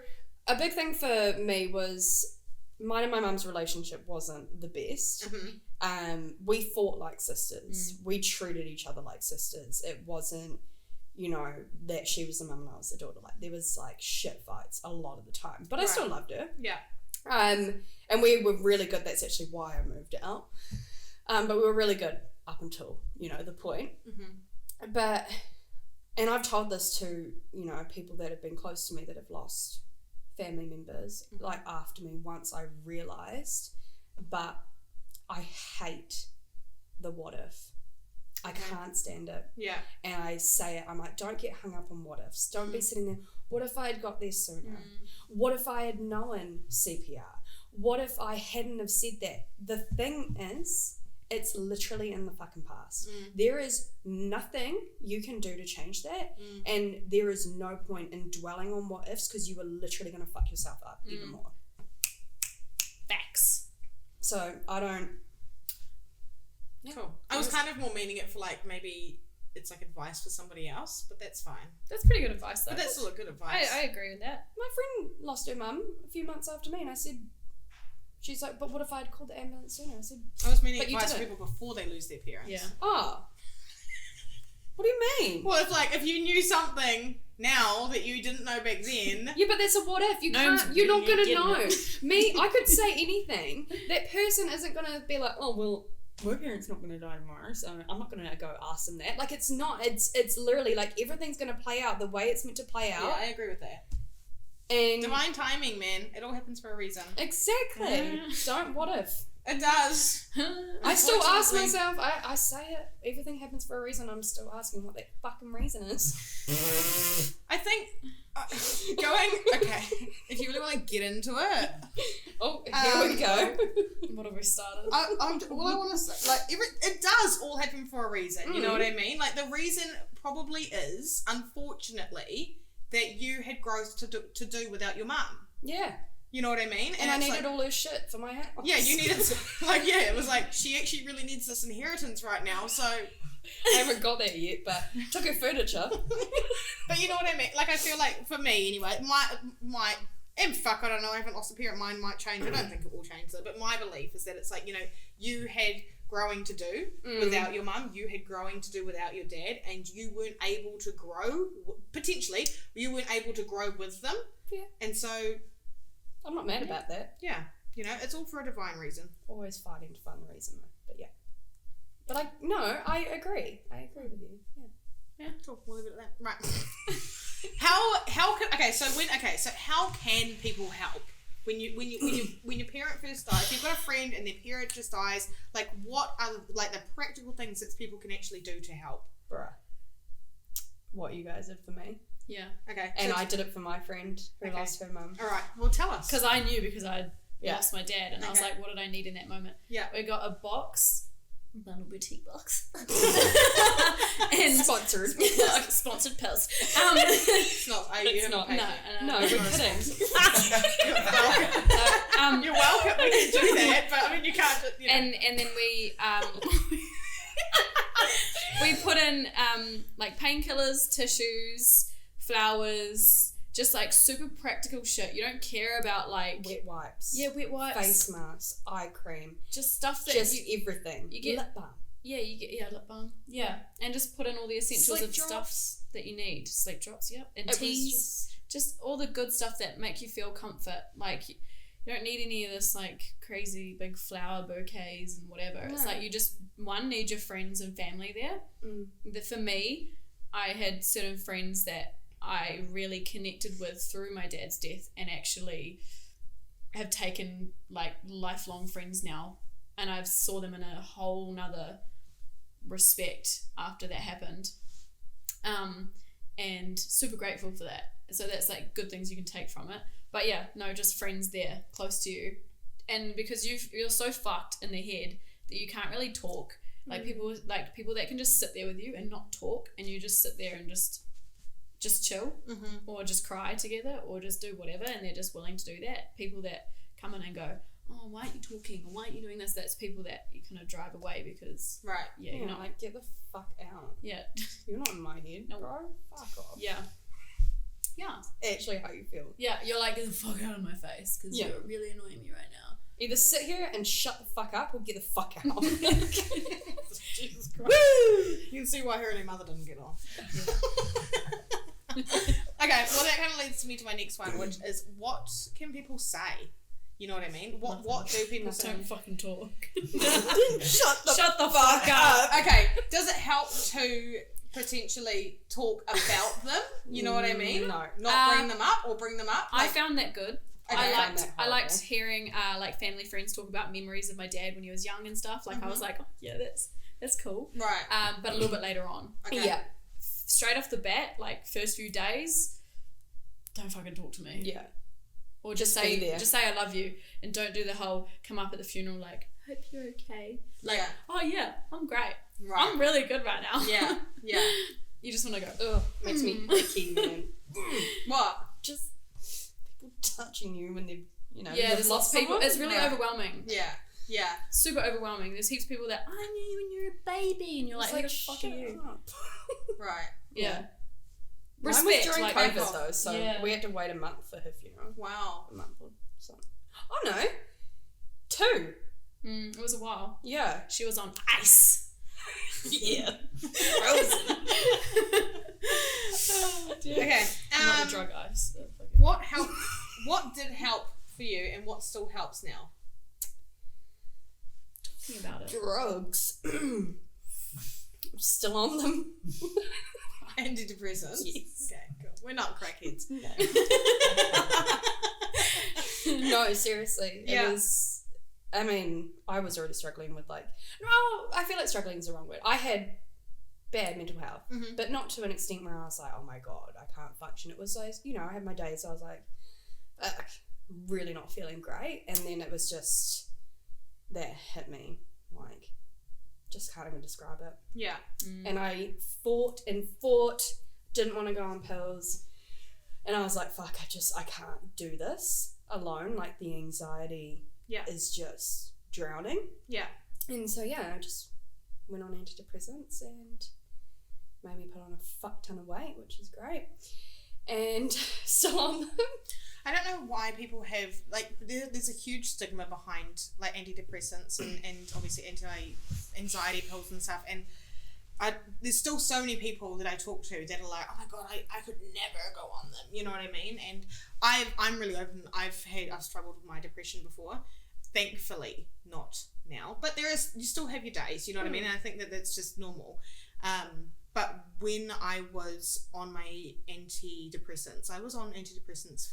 a big thing for me was mine and my mum's relationship wasn't the best. We fought like sisters. We treated each other like sisters. It wasn't, that she was the mum and I was the daughter. Like there was like shit fights a lot of the time, but I still loved her. Yeah. And we were really good. That's actually why I moved out. But we were really good up until, the point. And I've told this to, people that have been close to me that have lost family members, like after me once I realised, but I hate the what if. I can't stand it. Yeah. And I say it, I'm like, don't get hung up on what ifs. Don't be sitting there, what if I had got there sooner? What if I had known CPR? What if I hadn't have said that? The thing is, it's literally in the fucking past. There is nothing you can do to change that, and there is no point in dwelling on what ifs because you are literally going to fuck yourself up even more. Facts. So I don't. Yeah. Cool. I was kind of more meaning it for like maybe it's like advice for somebody else, but that's fine. That's pretty good advice though. But that's still a good advice. I agree with that. My friend lost her mum a few months after me, and I said, she's like, but what if I had called the ambulance sooner? I said, I was meaning But you advice for didn't. people before they lose their parents. Yeah. oh. What do you mean? Well, if you knew something now that you didn't know back then. Yeah, but that's a what if. You No, can't. You're not you're gonna getting know. it. Me, I could say anything. That person isn't gonna be like, oh well, my parents not going to die tomorrow, so I'm not going to go ask them that. Like, it's not. It's literally, like, everything's going to play out the way it's meant to play out. Yeah, I agree with that. And Divine timing, man. It all happens for a reason. exactly. Don't what if. It does. I still ask myself, I say it, everything happens for a reason, I'm still asking what that fucking reason is. I think okay, if you really want to get into it. Oh, here we go. What have we started? All I want to say, like, it does all happen for a reason, you know what I mean? Like, the reason probably is, unfortunately, that you had growth to do without your mum. Yeah. You know what I mean? And I needed all her shit for my house. Yeah, you needed it was like, she actually really needs this inheritance right now, so... I haven't got there yet, but took her furniture. But you know what I mean? Like, I feel like, for me anyway, my and fuck, I don't know, I haven't lost a parent, mine might change, I don't think it will change though, but my belief is that it's like, you know, you had growing to do without your mum, you had growing to do without your dad, and you weren't able to grow, potentially, you weren't able to grow with them. Yeah. And so... I'm not mad about that. Yeah. You know, it's all for a divine reason. Always fighting to find the reason though, but yeah. But I agree. I agree with you. Yeah. Yeah, cool. We'll leave it at that. Right. how can people help when your parent first dies? If you've got a friend and their parent just dies, like, what are like the practical things that people can actually do to help? Bruh. What you guys did for me. Yeah. Okay. And I did it for my friend who lost her mum. All right. Well, tell us. Because I knew, because I lost my dad, and I was like, what did I need in that moment? Yeah. We got a box. Little boutique box. And sponsored. Sponsored pills. It's not. It's not. No, we're kidding. You're welcome. We can do that, but I mean, you can't. You know. And then we we put in like painkillers, tissues, flowers, just like super practical shit. You don't care about like wet wipes. Yeah, wet wipes. Face masks, eye cream. Just stuff that everything. You get lip balm. Yeah, you get lip balm. Yeah. And just put in all the essentials Sleep of drops. stuff that you need. Sleep drops, yep. And teas. Just all the good stuff that make you feel comfort. Like, you don't need any of this like crazy big flower bouquets and whatever. No. It's like you just need your friends and family there. For me, I had certain friends that I really connected with through my dad's death, and actually have taken like lifelong friends now, and I've saw them in a whole nother respect after that happened, and super grateful for that. So that's like good things you can take from it. But yeah, no, just friends there close to you, and because you're so fucked in the head that you can't really talk. Like people that can just sit there with you and not talk, and you just sit there and just chill, or just cry together, or just do whatever, and they're just willing to do that. People that come in and go, oh, why aren't you talking, or why aren't you doing this? That's people that you kind of drive away because you're not like, get the fuck out. Yeah. You're not in my head, no. Bro. Fuck off. Yeah. Actually, how you feel. Yeah, you're like, get the fuck out of my face, because you're really annoying me right now. Either sit here and shut the fuck up, or get the fuck out. Jesus Christ. Woo! You can see why her and her mother didn't get on. Okay, well, that kind of leads me to my next one, which is, what can people say? You know what I mean? What do people say? Don't fucking talk. Shut the fuck up. Okay, does it help to potentially talk about them? You know what I mean? No. Not bring them up, or bring them up? Like, I found that good. Okay. I liked hearing like family friends talk about memories of my dad when he was young and stuff. Like I was like, oh, yeah, that's cool. Right. But a little bit later on. Okay. Yeah. Straight off the bat, like first few days, don't fucking talk to me. Yeah. Or just say I love you, and don't do the whole come up at the funeral like, hope you're okay. Like, oh yeah, I'm great. Right. I'm really good right now. Yeah. Yeah. You just want to go, ugh, makes me icky, man. What? Just people touching you when they've, yeah, there's lots of people. It's really overwhelming. Yeah. Yeah. Super overwhelming. There's heaps of people that, I knew you when you were a baby, and you're like, who the fuck are you? Right. Yeah. Respect. Mine was during COVID though, so we had to wait a month for her funeral. Wow. A month or something. Oh no. 2. It was a while. Yeah. She was on ice. Yeah. Frozen. Oh, dear. Okay. Not the drug ice. What did help for you, and what still helps now? Talking about it. Drugs. I'm still on them. Antidepressants? Yes. Okay, cool. We're not crackheads. No, seriously. Yeah. It was, I mean, I was already struggling with I feel like struggling is the wrong word. I had bad mental health, but not to an extent where I was like, oh my God, I can't function. It was like, I had my days, so I was like, really not feeling great. And then it was just, that hit me, just can't even describe it. Yeah. And I fought, didn't want to go on pills. And I was like, fuck, I can't do this alone. Like, the anxiety is just drowning. Yeah. And so, I just went on antidepressants and made me put on a fuck ton of weight, which is great. And still on them. I don't know why people have, there's a huge stigma behind, antidepressants and obviously anti-anxiety pills and stuff. And there's still so many people that I talk to that are like, oh my God, I could never go on them. You know what I mean? And I'm really open. I've struggled with my depression before. Thankfully, not now. But you still have your days, you know what I mean? And I think that that's just normal. But when I was on my antidepressants, I was on antidepressants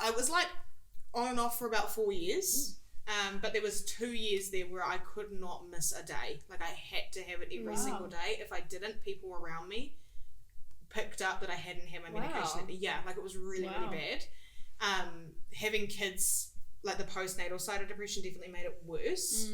I was on and off for about 4 years. But there was 2 years there where I could not miss a day. I had to have it every single day. If I didn't, people around me picked up that I hadn't had my medication. Yeah, it was really, really bad. Having kids, the postnatal side of depression definitely made it worse.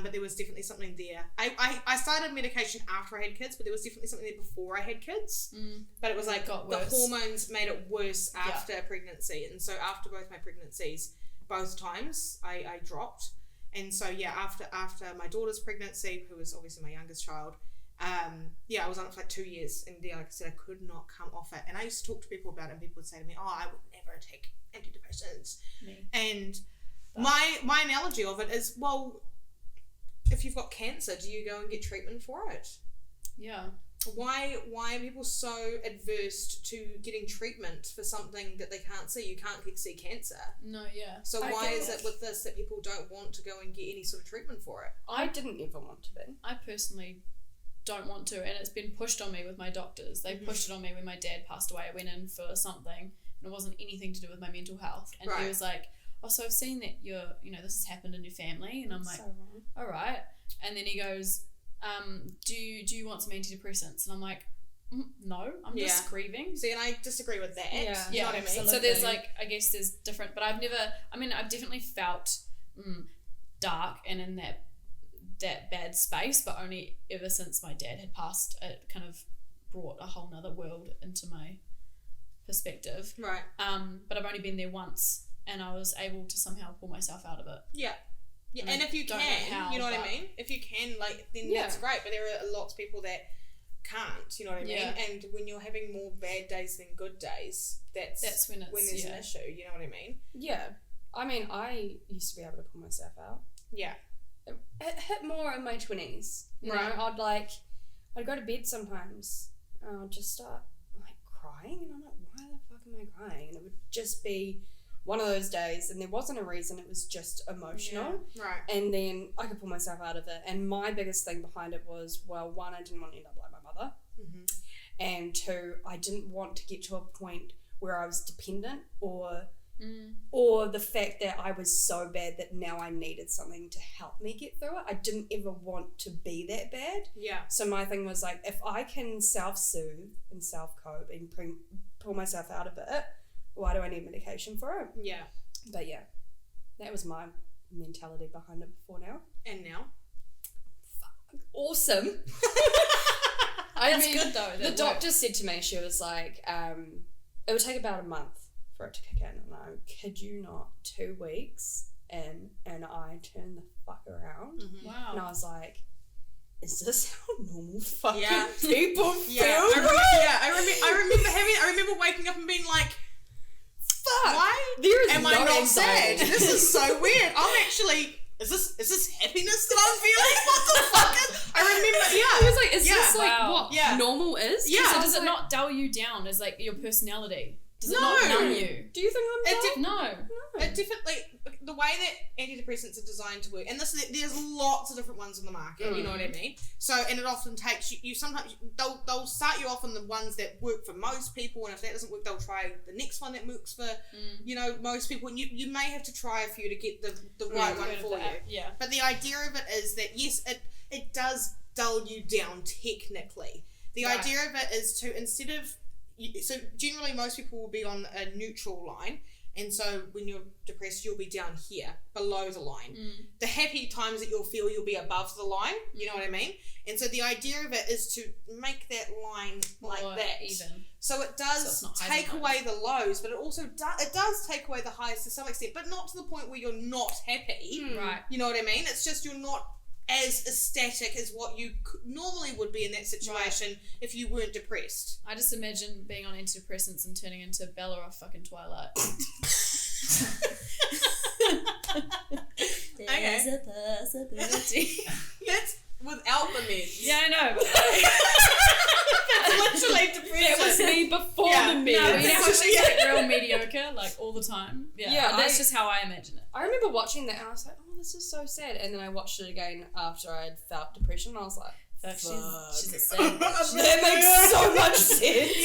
But there was definitely something there. I started medication after I had kids, but there was definitely something there before I had kids. But it was the hormones made it worse after pregnancy. And so after both my pregnancies, both times I dropped. And so after my daughter's pregnancy, who was obviously my youngest child, I was on it for 2 years. And like I said, I could not come off it. And I used to talk to people about it, and people would say to me, oh, I would never take antidepressants. And my analogy of it is, well, if you've got cancer, do you go and get treatment for it? Yeah. Why are people so adverse to getting treatment for something that they can't see? You can't see cancer. No, yeah. So why is it with this that people don't want to go and get any sort of treatment for it? I didn't ever want to be. I personally don't want to, and it's been pushed on me with my doctors. They pushed it on me when my dad passed away. I went in for something, and it wasn't anything to do with my mental health. And he was like, oh, so I've seen that this has happened in your family. And I'm like, so all right. And then he goes, do you want some antidepressants? And I'm like, no, I'm just grieving. See, and I disagree with that. Yeah, you know what I mean? Absolutely. So there's I guess there's different, but I've definitely felt dark and in that bad space, but only ever since my dad had passed, it kind of brought a whole nother world into my perspective. Right. But I've only been there once, and I was able to somehow pull myself out of it. Yeah. Yeah, and if you can, you know what I mean? If you can, then that's great. But there are lots of people that can't, you know what I mean? Yeah. And when you're having more bad days than good days, that's when there's an issue, you know what I mean? Yeah. I mean, I used to be able to pull myself out. Yeah. It hit more in my 20s. You know, I'd go to bed sometimes and I'd just start, crying. And I'm like, why the fuck am I crying? And it would just be one of those days, and there wasn't a reason, it was just emotional. Yeah, right. And then I could pull myself out of it. And my biggest thing behind it was, well, one, I didn't want to end up like my mother. Mm-hmm. And two, I didn't want to get to a point where I was dependent or the fact that I was so bad that now I needed something to help me get through it. I didn't ever want to be that bad. Yeah. So my thing was if I can self-soothe and self-cope and pull myself out of it, why do I need medication for it? Yeah. But yeah, that was my mentality behind it before now. And now? Awesome. That's good though. The doctor said to me, she was like, it would take about a month for it to kick in. And I kid you not, 2 weeks in, and I turned the fuck around. Mm-hmm. Wow. And I was like, is this how normal fucking people feel? I remember waking up and being like, fuck, why am I not sad? This is so weird. I'm actually, is this happiness that I'm feeling? What the fuck? I remember, I was like, is this what normal is? Yeah. So does it not dull you down as your personality? Does it not numb you? Do you think I'm dumb? No. It definitely, the way that antidepressants are designed to work, and there's lots of different ones on the market, you know what I mean? So, and it often takes you sometimes, they'll start you off on the ones that work for most people, and if that doesn't work, they'll try the next one that works for, most people, and you may have to try a few to get the right one for you. Yeah. But the idea of it is that, yes, it does dull you down technically. The idea of it is to, instead of, so generally most people will be on a neutral line, and so when you're depressed you'll be down here below the line. The happy times that you'll be above the line, you know what I mean? And so the idea of it is to make that line like that, even. So it does take away the lows, but it also it does take away the highs to some extent, but not to the point where you're not happy. Right. You know what I mean? It's just you're not as ecstatic as what you normally would be in that situation if you weren't depressed. I just imagine being on antidepressants and turning into Bella off fucking Twilight. Okay. There's a possibility. That's without the meds. Yeah, I know. But That's literally depressing. that was me before the meds. No, you know how she's like real mediocre, like all the time. Yeah, that's just how I imagine it. I remember watching that and I was like, oh, this is so sad. And then I watched it again after I had felt depression and I was like, Fuck, she's a savage. that makes so much sense.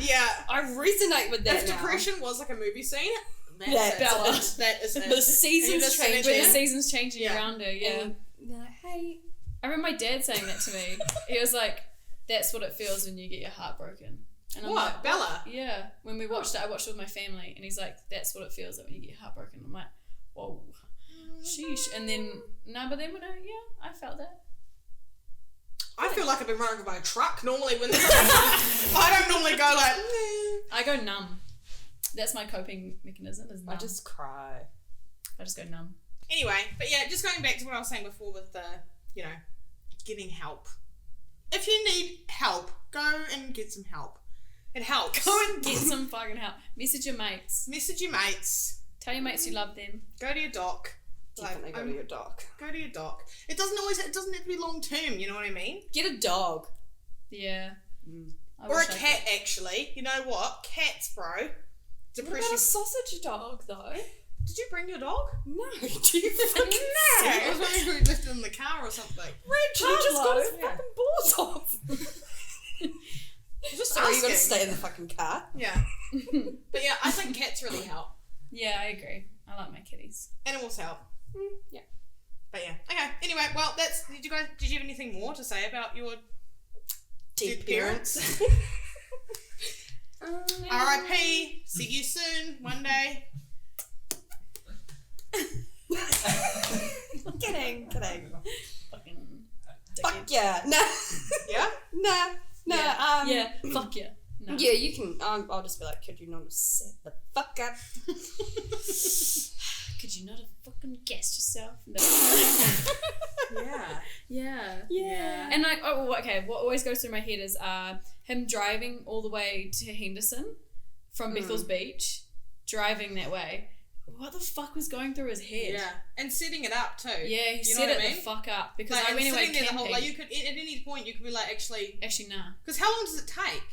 Yeah. I resonate with that If now. depression was like a movie scene, That's Bella. that is it. The seasons With the seasons changing around her, And they're like, hey. I remember my dad saying that to me. He was like, that's what it feels when you get your heart broken. And I'm What? like, Bella? Yeah. When we watched it, I watched it with my family, and he's like, that's what it feels like when you get your heart broken. I'm like, whoa. Sheesh. And then, but then when I felt that. I feel like I've been run over by a truck normally when I don't normally go like, I go numb. That's my coping mechanism, is numb. I just cry. I just go numb. Anyway, but yeah, just going back to what I was saying before with the, getting help. If you need help, go and get some help. It helps. Go and get some fucking help. Message your mates. Message your mates. Tell your mates you love them. Go to your doc. Definitely go to your doc. Go to your doc. It doesn't have to be long term, you know what I mean? Get a dog. Yeah. Or a cat, actually. You know what? Cats, bro. What Depression. about a sausage dog, though? Did you bring your dog? No. Do you fucking No. sick? I was wondering if we left it in the car or something. Reg, you just got his Yeah. fucking balls off. Just Sorry, you gotta asking. stay in the fucking car. Yeah. But yeah, I think cats really help. Yeah, I agree. I like my kitties. Animals help. Yeah. But yeah. Okay. Anyway, well, did you have anything more to say about your dead parents? R.I.P. See you soon. One day. Kidding. Fucking Fuck yeah. Nah. Yeah? Nah. yeah, fuck yeah. No. Yeah, you can. I'll just be like, could you not have set the fuck up? Could you not have fucking guessed yourself? No. Yeah. And like, what always goes through my head is him driving all the way to Henderson from Bethel's Beach, driving that way. What the fuck was going through his head? Yeah. And setting it up too. Yeah, he You know set what it I mean? the fuck up because Like, I and went away sitting there the camping. whole, like, you could, at any point, you could be like, actually, nah. because how long does it take?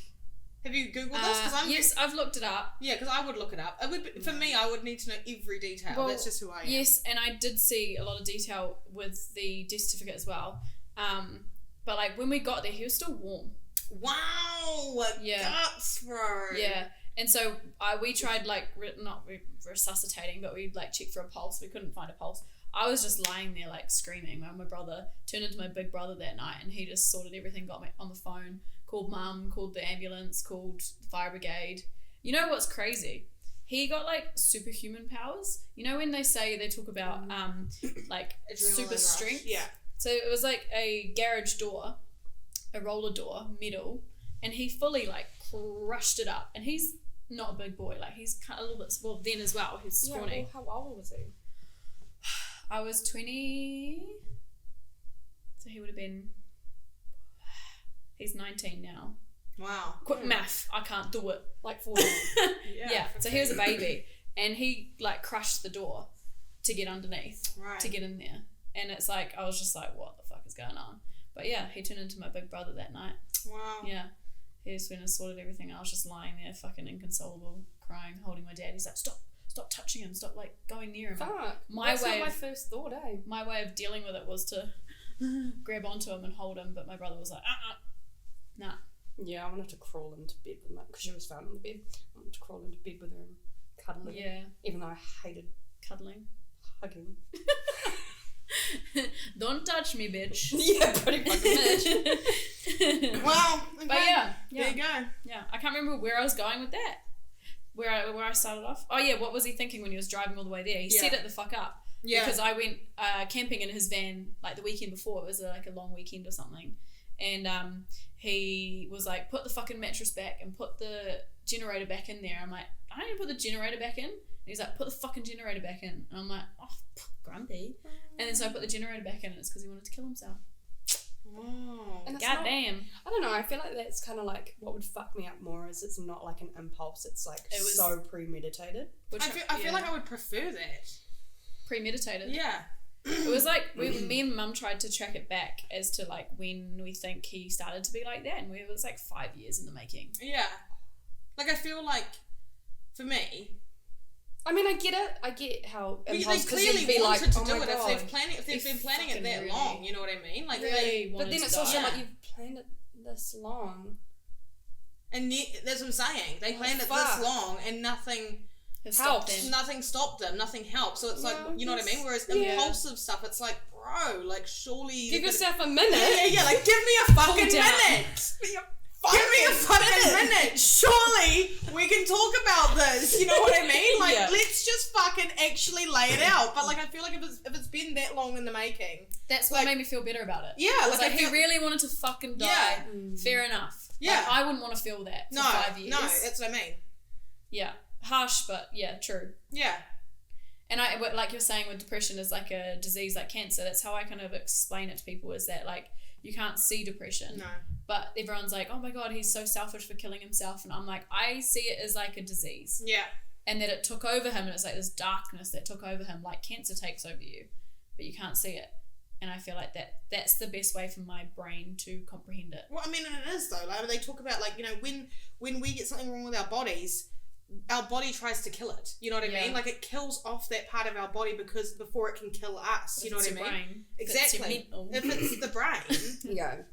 Have you Googled this? Cause yes, I've looked it up. Yeah, because I would look it up. It would be, for me, I would need to know every detail. Well, that's just who I am. Yes, and I did see a lot of detail with the death certificate as well. But like when we got there, he was still warm. Wow, guts, bro. Yeah, and so we tried like not resuscitating, but we like checked for a pulse. We couldn't find a pulse. I was just lying there like screaming. My brother turned into my big brother that night, and he just sorted everything. Got me on the phone, called mum, called the ambulance, called the fire brigade. You know what's crazy? He got like superhuman powers. You know when they talk about like Adrenaline super rush. strength. Yeah. So it was like a garage door, a roller door, metal, and he fully like crushed it up. And he's not a big boy, like he's kind of a little bit, well then as well, he's scrawny. Yeah, well, how old was he? I was 20, so he would have been, he's 19 now. Wow. Quick math, I can't do it. Like 14. Yeah, so he was a baby, and he like crushed the door to get underneath, Right. to get in there. And it's like, I was just like, what the fuck is going on? But yeah, he turned into my big brother that night. Wow. Yeah. he just went and sorted everything. I was just lying there, fucking inconsolable, crying, holding my dad. He's like, stop touching him, stop like going near him. Fuck. That's not my first thought, eh? My way of dealing with it was to grab onto him and hold him, but my brother was like, nah. Yeah, I wanted to crawl into bed with him because she was found in the bed. I wanted to crawl into bed with her and cuddle her. Yeah. Even though I hated cuddling. Hugging. Don't touch me, bitch. Yeah, pretty fucking bitch. Wow. Okay. But yeah. There you go. Yeah, I can't remember where I was going with that. Where I started off. Oh yeah, what was he thinking when he was driving all the way there? He set it the fuck up. Yeah. Because I went camping in his van like the weekend before. It was like a long weekend or something. And he was like, put the fucking mattress back and put the generator back in there. I'm like, I don't need to put the generator back in. And he's like, put the fucking generator back in. And I'm like, oh, grumpy. And then so I put the generator back in, and it's because he wanted to kill himself. Oh. Goddamn. I don't know, I feel like that's kind of like what would fuck me up more is it's not like an impulse, it's like so premeditated. I feel like I would prefer that. Premeditated? Yeah. It was like, me and Mum tried to track it back as to like when we think he started to be like that, and it was like 5 years in the making. Yeah. Like I feel like, for me... I mean, I get it. I get how impulse, they clearly wanted like, to do it if they've been planning it that long. You know what I mean? Like really but then it's also like you've planned it this long, and that's what I'm saying. They planned it this long, and nothing helped. Nothing stopped them. Nothing helped. So it's like, you know what I mean? Whereas impulsive stuff, it's like, bro, like surely give yourself a minute. Yeah. Like give me a fucking minute. Give me a fucking minute. Surely we can talk about this. You know what I mean? Like, let's just fucking actually lay it out. But like, I feel like if it's been that long in the making, that's what made me feel better about it. Yeah, like he really wanted to fucking die. Yeah. Fair enough. Yeah, like, I wouldn't want to feel that for 5 years. No, that's what I mean. Yeah, harsh, but yeah, true. Yeah. And like you're saying with depression is like a disease like cancer. That's how I kind of explain it to people, is that like you can't see depression. No. But everyone's like, oh my God, he's so selfish for killing himself. And I'm like, I see it as like a disease. Yeah. And that it took over him, and it's like this darkness that took over him, like cancer takes over you, but you can't see it. And I feel like that's the best way for my brain to comprehend it. Well, I mean, and it is though. Like they talk about like, you know, when we get something wrong with our bodies, our body tries to kill it. You know what I mean? Like it kills off that part of our body before it can kill us. You know what I mean? Brain, exactly. If it's the brain,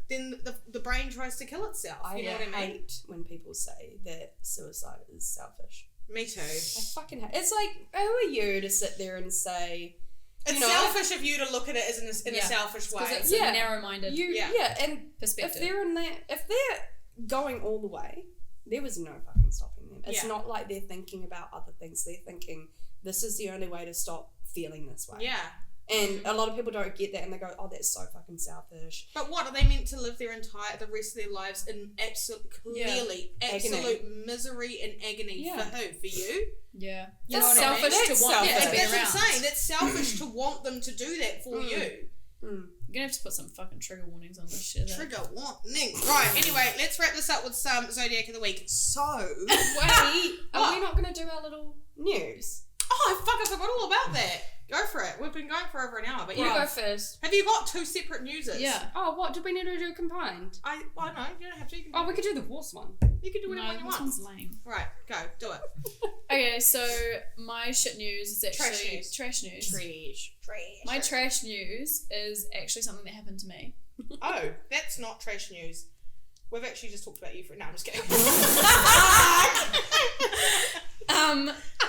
then the brain tries to kill itself. You know what I mean? I hate when people say that suicide is selfish. Me too. I fucking hate. It's like, who are you to sit there and say? It's selfish of you to look at it as in a selfish way. Because it's narrow-minded. And perspective. If they're going all the way, there was no fucking stopping them. It's not like they're thinking about other things. They're thinking, this is the only way to stop feeling this way. Yeah. And a lot of people don't get that, and they go, oh, that's so fucking selfish. But what, are they meant to live the rest of their lives in absolute misery and agony for who? For you? Yeah. You that's know what selfish I mean? to want them to be That's around. what I'm saying. That's selfish to want them to do that for you. You're gonna have to put some fucking trigger warnings on this shit. Trigger warnings. Right, anyway, let's wrap this up with some Zodiac of the Week. So... Wait, are we not going to do our little news? Oh, fuck, I forgot all about that. Go for it. We've been going for over an hour, but you go first. Have you got two separate newses? Yeah. Oh, what? Did we need to do combined? I know. You don't have to. We could do the horse one. You can do whatever you want. This one's lame. Right, go. Do it. Okay, so my shit news is actually... Trash news. My trash news is actually something that happened to me. Oh, that's not trash news. We've actually just talked about you for... No, I'm just kidding.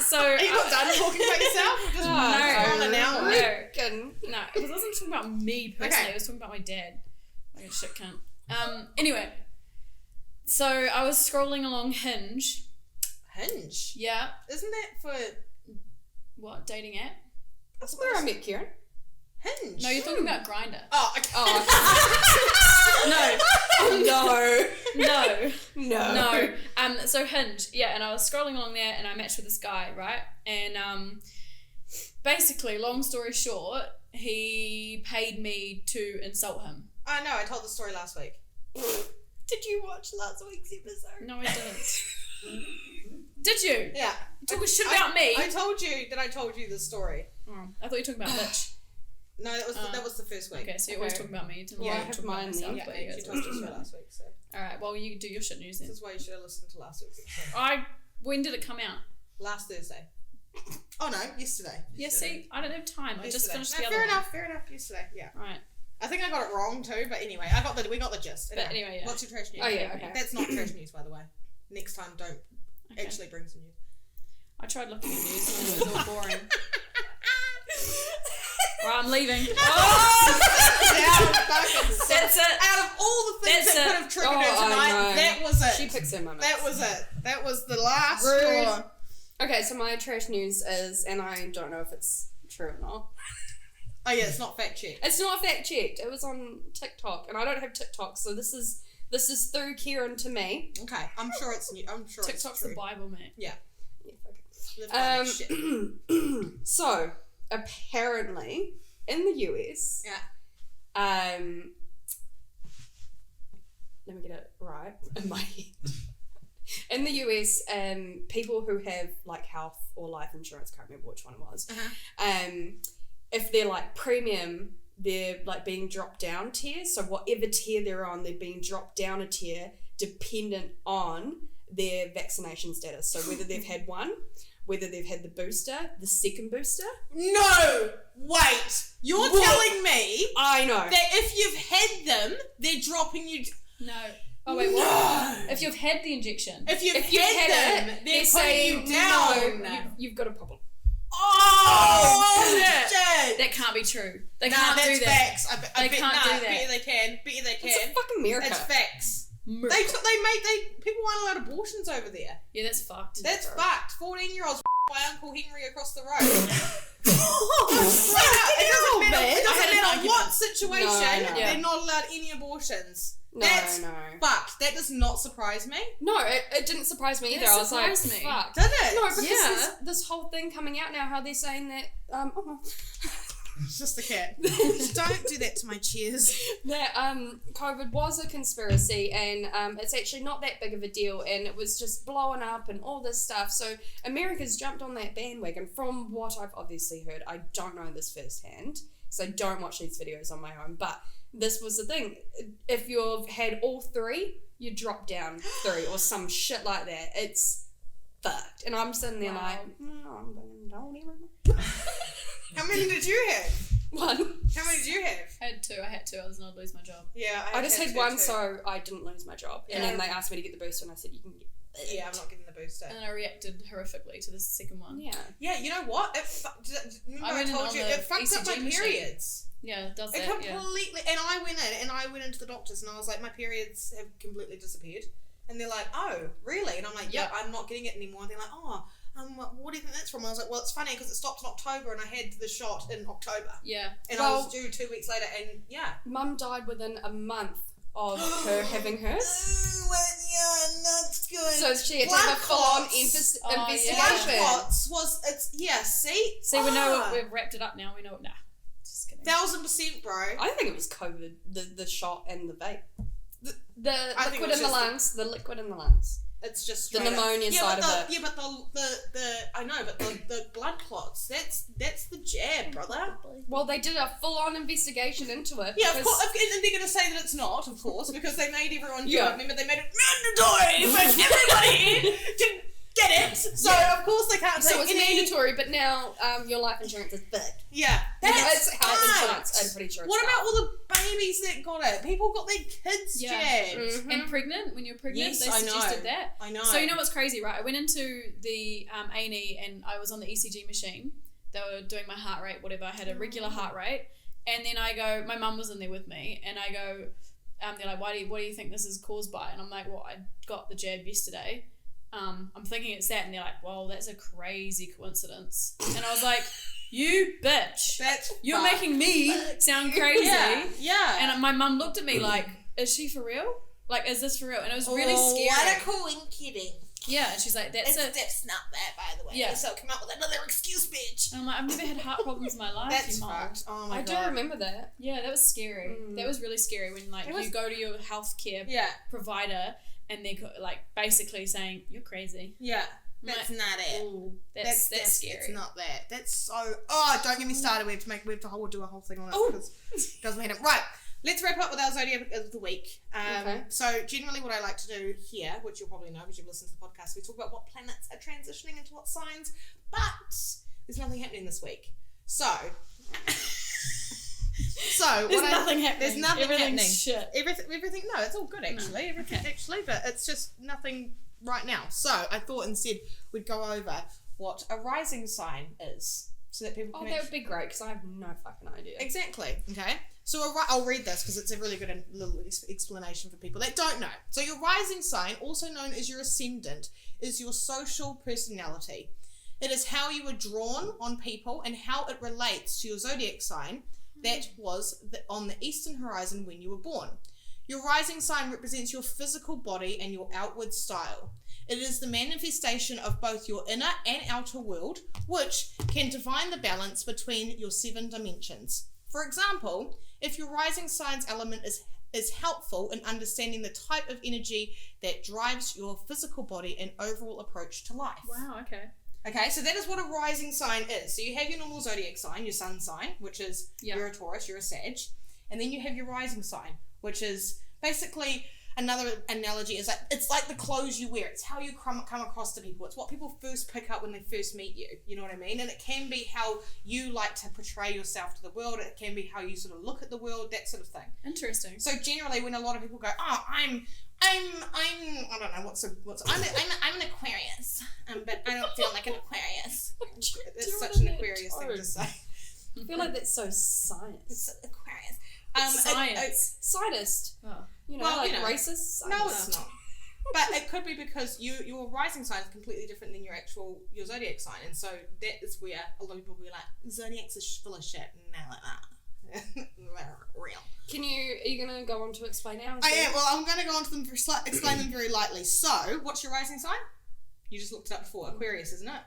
So... Are you not done talking about yourself? Or just on an hour? No, it wasn't talking about me personally. It was talking about my dad. Like a shit cunt. Anyway, so I was scrolling along Hinge. Hinge? Yeah. Isn't that for... What, dating app? That's where I met Kieran. Hinge? No, you're talking about Grindr. Oh, okay. No. So Hinge, and I was scrolling along there, and I matched with this guy, right? And basically, long story short, he paid me to insult him. I know, I told the story last week. Did you watch last week's episode? No, I didn't. Did you? Yeah. Talking shit about me. I told you that I told you the story. Oh, I thought you were talking about Mitch. No, that was the first week. Okay, so you're always talking about me. I have mine then. Yeah, you told us about last week, so. Alright, well, you do your shit news then. This is why you should have listened to last week's episode. When did it come out? Last Thursday. Oh no, yesterday. Yeah, see, I don't have time. I just finished the other fair one. enough, yesterday, yeah. Right. I think I got it wrong too, but anyway, we got the gist. But anyway, yeah. What's your trash news? Oh yeah, okay. That's not trash news, by the way. Next time, don't actually bring some news. I tried looking at news and it was all boring. Right, I'm leaving. That's it. Out of all the things that could have triggered her tonight, that was it. She picks her moments. That was it. That was the last Rude. straw. Okay, so my trash news is, and I don't know if it's true or not. Oh yeah, it's not fact checked. It's not fact checked. It was on TikTok, and I don't have TikTok, so this is through Kieran to me. Okay, I'm sure it's new. I'm sure TikTok's it's true. the Bible, mate. Yeah. Yeah, fuck it. So apparently in the US, let me get it right in my head. In the US, people who have like health or life insurance, can't remember which one it was, if they're like premium, they're like being dropped down tiers. So whatever tier they're on, they're being dropped down a tier dependent on their vaccination status. So whether they've had one, whether they've had the booster, the second booster. No! Wait! You're telling me I know. that if you've had them, they're dropping you... No. Oh wait, what? If you've had the injection. If you've had them, they're putting you down. No, you've got a problem. Oh, shit! That can't be true. They can't do that. Facts. I bet can't do that. Bet you they can. Bet you they can. It's fucking America. It's facts. America. People aren't allowed abortions over there. Yeah, that's fucked. That's fucked. 14-year-olds by Uncle Henry across the road. It doesn't matter what situation. They're not allowed any abortions. That's fucked. That does not surprise me. No, it didn't surprise me either. I was like, fuck. Did it? No, because there's this whole thing coming out now how they're saying that it's just the cat. Don't do that to my chairs. That COVID was a conspiracy and it's actually not that big of a deal and it was just blowing up and all this stuff. So America's jumped on that bandwagon. From what I've obviously heard, I don't know this firsthand, so I don't watch these videos on my own, but this was the thing. If you've had all three, you drop down 3 or some shit like that. It's fucked. And I'm sitting there like, don't even. How many did you have? 1. How many did you have? I had 2. I was going to lose my job. Yeah, I just had 1, too. so I didn't lose my job. Yeah. And then they asked me to get the booster, and I said, you can get it. Yeah, I'm not getting the booster. And then I reacted horrifically to the second one. Yeah. Yeah, you know what? Remember I told you, it fucked up my periods. Yeah, it does that. It completely, and I went into the doctors and I was like, my periods have completely disappeared. And they're like, oh, really? And I'm like, yeah, I'm not getting it anymore. And they're like, oh, what do you think that's from? I was like, well, it's funny because it stopped in October and I had the shot in October. Yeah. And I was due 2 weeks later and Mum died within a month of her having hers. That's good. So she had to have a full-on investigation. Blood clots see, we know we've wrapped it up now. We know it now. Just kidding. 1000%, bro. I think it was COVID, the shot and the vape. The I liquid in the lungs. The liquid in the lungs. It's just the pneumonia side of it. Yeah, but the blood clots. That's the jab, brother. Well, they did a full-on investigation into it. Yeah, of course, and they're going to say that it's not, of course, because they made everyone do it. Remember, they made it mandatory for everybody to get it. So of course they can't take it's mandatory, but now your life insurance is big. Yeah, that's health insurance. I'm pretty sure. What about all the babies that got it? People got their kids jabbed. Mm-hmm. And pregnant, when you're pregnant, yes, they suggested that. I know. So you know what's crazy, right? I went into the A&E and I was on the ECG machine. They were doing my heart rate, whatever. I had a regular heart rate. And then I go, my mum was in there with me, and I go, they're like, what do you think this is caused by? And I'm like, well, I got the jab yesterday. I'm thinking it's that, and they're like, well, that's a crazy coincidence. And I was like, you bitch. You're making me sound crazy. Yeah. And my mum looked at me like, is she for real? Like, is this for real? And it was really scary. What a coincidence. Yeah, and she's like, that's not that, by the way. Yeah. So come up with another excuse, bitch. And I'm like, I've never had heart problems in my life. That's fucked. Oh my God. I do remember that. Yeah, that was scary. That was really scary when you go to your healthcare provider and they're like basically saying, you're crazy. Yeah. That's not it. Ooh, that's scary. It's not that. That's so... Oh, don't get me started. We have to do a whole thing on it because it doesn't matter. Right. Let's wrap up with our Zodiac of the week. Okay. So generally what I like to do here, which you'll probably know because you've listened to the podcast, we talk about what planets are transitioning into what signs, but there's nothing happening this week. So there's nothing happening. There's nothing Everything's happening. shit. Everything. No, it's all good actually. Everything actually, but it's just nothing right now. So I thought instead we'd go over what a rising sign is, so that people can. That would be great because I have no fucking idea. Exactly. Okay. So I'll read this because it's a really good little explanation for people that don't know. So your rising sign, also known as your ascendant, is your social personality. It is how you are drawn on people and how it relates to your zodiac sign that was on the eastern horizon when you were born. Your rising sign represents your physical body and your outward style. It is the manifestation of both your inner and outer world, which can define the balance between your 7 dimensions. For example, if your rising sign's element is helpful in understanding the type of energy that drives your physical body and overall approach to life. Wow, okay. Okay, so that is what a rising sign is. So you have your normal zodiac sign, your sun sign, which is you're a Taurus, you're a Sag. And then you have your rising sign, which is basically... Another analogy is it's like the clothes you wear. It's how you come across to people. It's what people first pick up when they first meet you. You know what I mean? And it can be how you like to portray yourself to the world. It can be how you sort of look at the world, that sort of thing. Interesting. So generally, when a lot of people go, "Oh, I'm I don't know I'm an Aquarius, but I don't feel like an Aquarius." It's such an Aquarius thing to say. I feel like that's so science. It's Aquarius. Scientist. Oh. Racist? No, it's not. But it could be because your rising sign is completely different than your zodiac sign, and so that is where a lot of people will be like, zodiacs is full of shit. No, like that. They're real. Are you going to go on to explain now? I am. Well, I'm going to go on to them explain them very lightly. So, what's your rising sign? You just looked it up before. Aquarius, isn't it?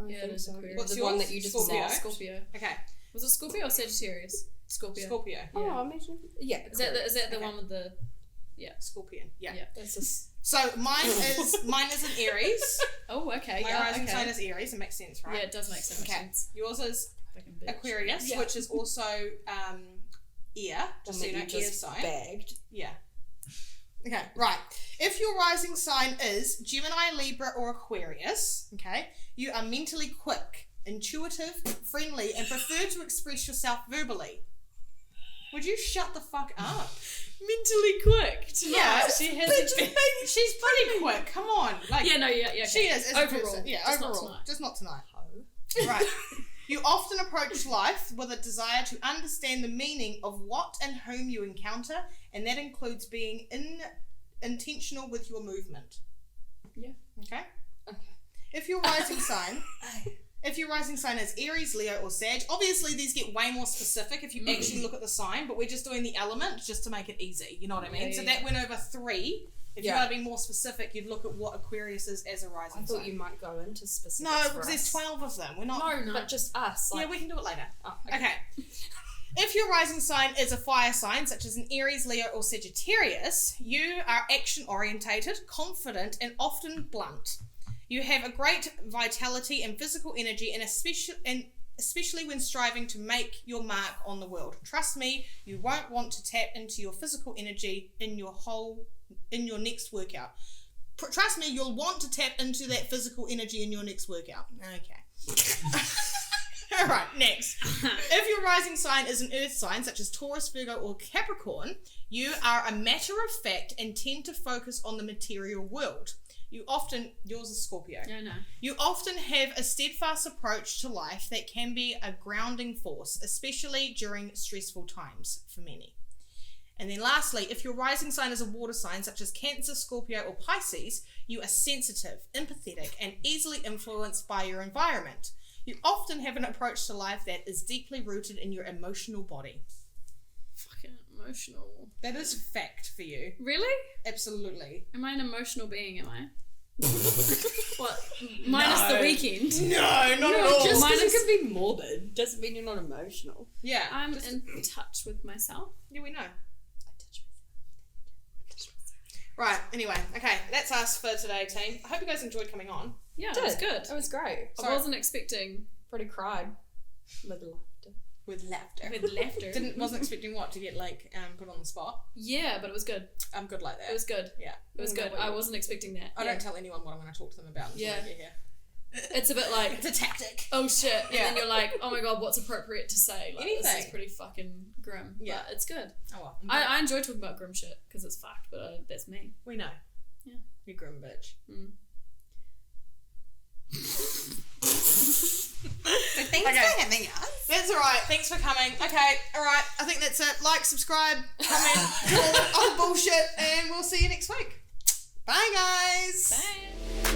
Yeah, it is Aquarius. What's the yours? one that you just said? Scorpio. Okay. Was it Scorpio or Sagittarius? Scorpio. Scorpio. Oh, I imagine. Yeah. Is that the one with the... Yeah. Scorpion. Yeah. That's So mine is an Aries. Oh, okay. My rising sign is Aries. It makes sense, right? Yeah, it does make so much sense. Yours is Aquarius, which is also air. Just so you know, air sign. Bagged. Yeah. Okay, right. If your rising sign is Gemini, Libra, or Aquarius, okay, you are mentally quick, intuitive, friendly, and prefer to express yourself verbally. Would you shut the fuck up? Mentally quick. Yeah, she has. She's pretty quick. Come on, like yeah. She is as overall. a person. Yeah, just overall, just not tonight. Oh. Right. You often approach life with a desire to understand the meaning of what and whom you encounter, and that includes being intentional with your movement. Yeah. Okay. Okay. If your rising sign is Aries, Leo, or Sag, obviously these get way more specific if you actually look at the sign, but we're just doing the element just to make it easy. You know what I mean? So that went over 3. If you want to be more specific, you'd look at what Aquarius is as a rising sign. I thought you might go into specifics. No, because there's 12 of them. We're not. No, but just us. Yeah, we can do it later. Oh, okay. If your rising sign is a fire sign, such as an Aries, Leo, or Sagittarius, you are action-orientated, confident, and often blunt. You have a great vitality and physical energy, and especially when striving to make your mark on the world. Trust me, you won't want to tap into your physical energy in your next workout. Trust me, you'll want to tap into that physical energy in your next workout. Okay. All right, next. If your rising sign is an earth sign, such as Taurus, Virgo, or Capricorn, you are a matter of fact and tend to focus on the material world. Yours is Scorpio. Yeah, no. You often have a steadfast approach to life that can be a grounding force, especially during stressful times for many. And then lastly, if your rising sign is a water sign, such as Cancer, Scorpio, or Pisces, you are sensitive, empathetic, and easily influenced by your environment. You often have an approach to life that is deeply rooted in your emotional body. Fucking emotional. That is fact for you. Really? Absolutely. Am I an emotional being, am I? What? Minus the weekend? No, not at all. Just because it could be morbid doesn't mean you're not emotional. Yeah. I'm in touch with myself. Yeah, we know. Right, anyway, okay, that's us for today, team. I hope you guys enjoyed coming on. Yeah, it was good. It was great. I wasn't expecting... Pretty cried with laughter. With laughter. With laughter. Wasn't expecting what, to get like put on the spot? Yeah, but it was good. I'm good like that. It was good. Yeah. It was good. I wasn't expecting that. I don't tell anyone what I'm going to talk to them about until I get here. It's a bit like... It's a tactic. Oh shit. And then you're like, oh my god, what's appropriate to say? Like, Anything. This is pretty fucking grim. Yeah. But it's good. Oh well. I enjoy talking about grim shit because it's fucked, but that's me. We know. Yeah. You grim bitch. So thanks for having us. That's alright. Thanks for coming. Okay, alright. I think that's it. Like, subscribe, comment, all bullshit, and we'll see you next week. Bye, guys. Bye.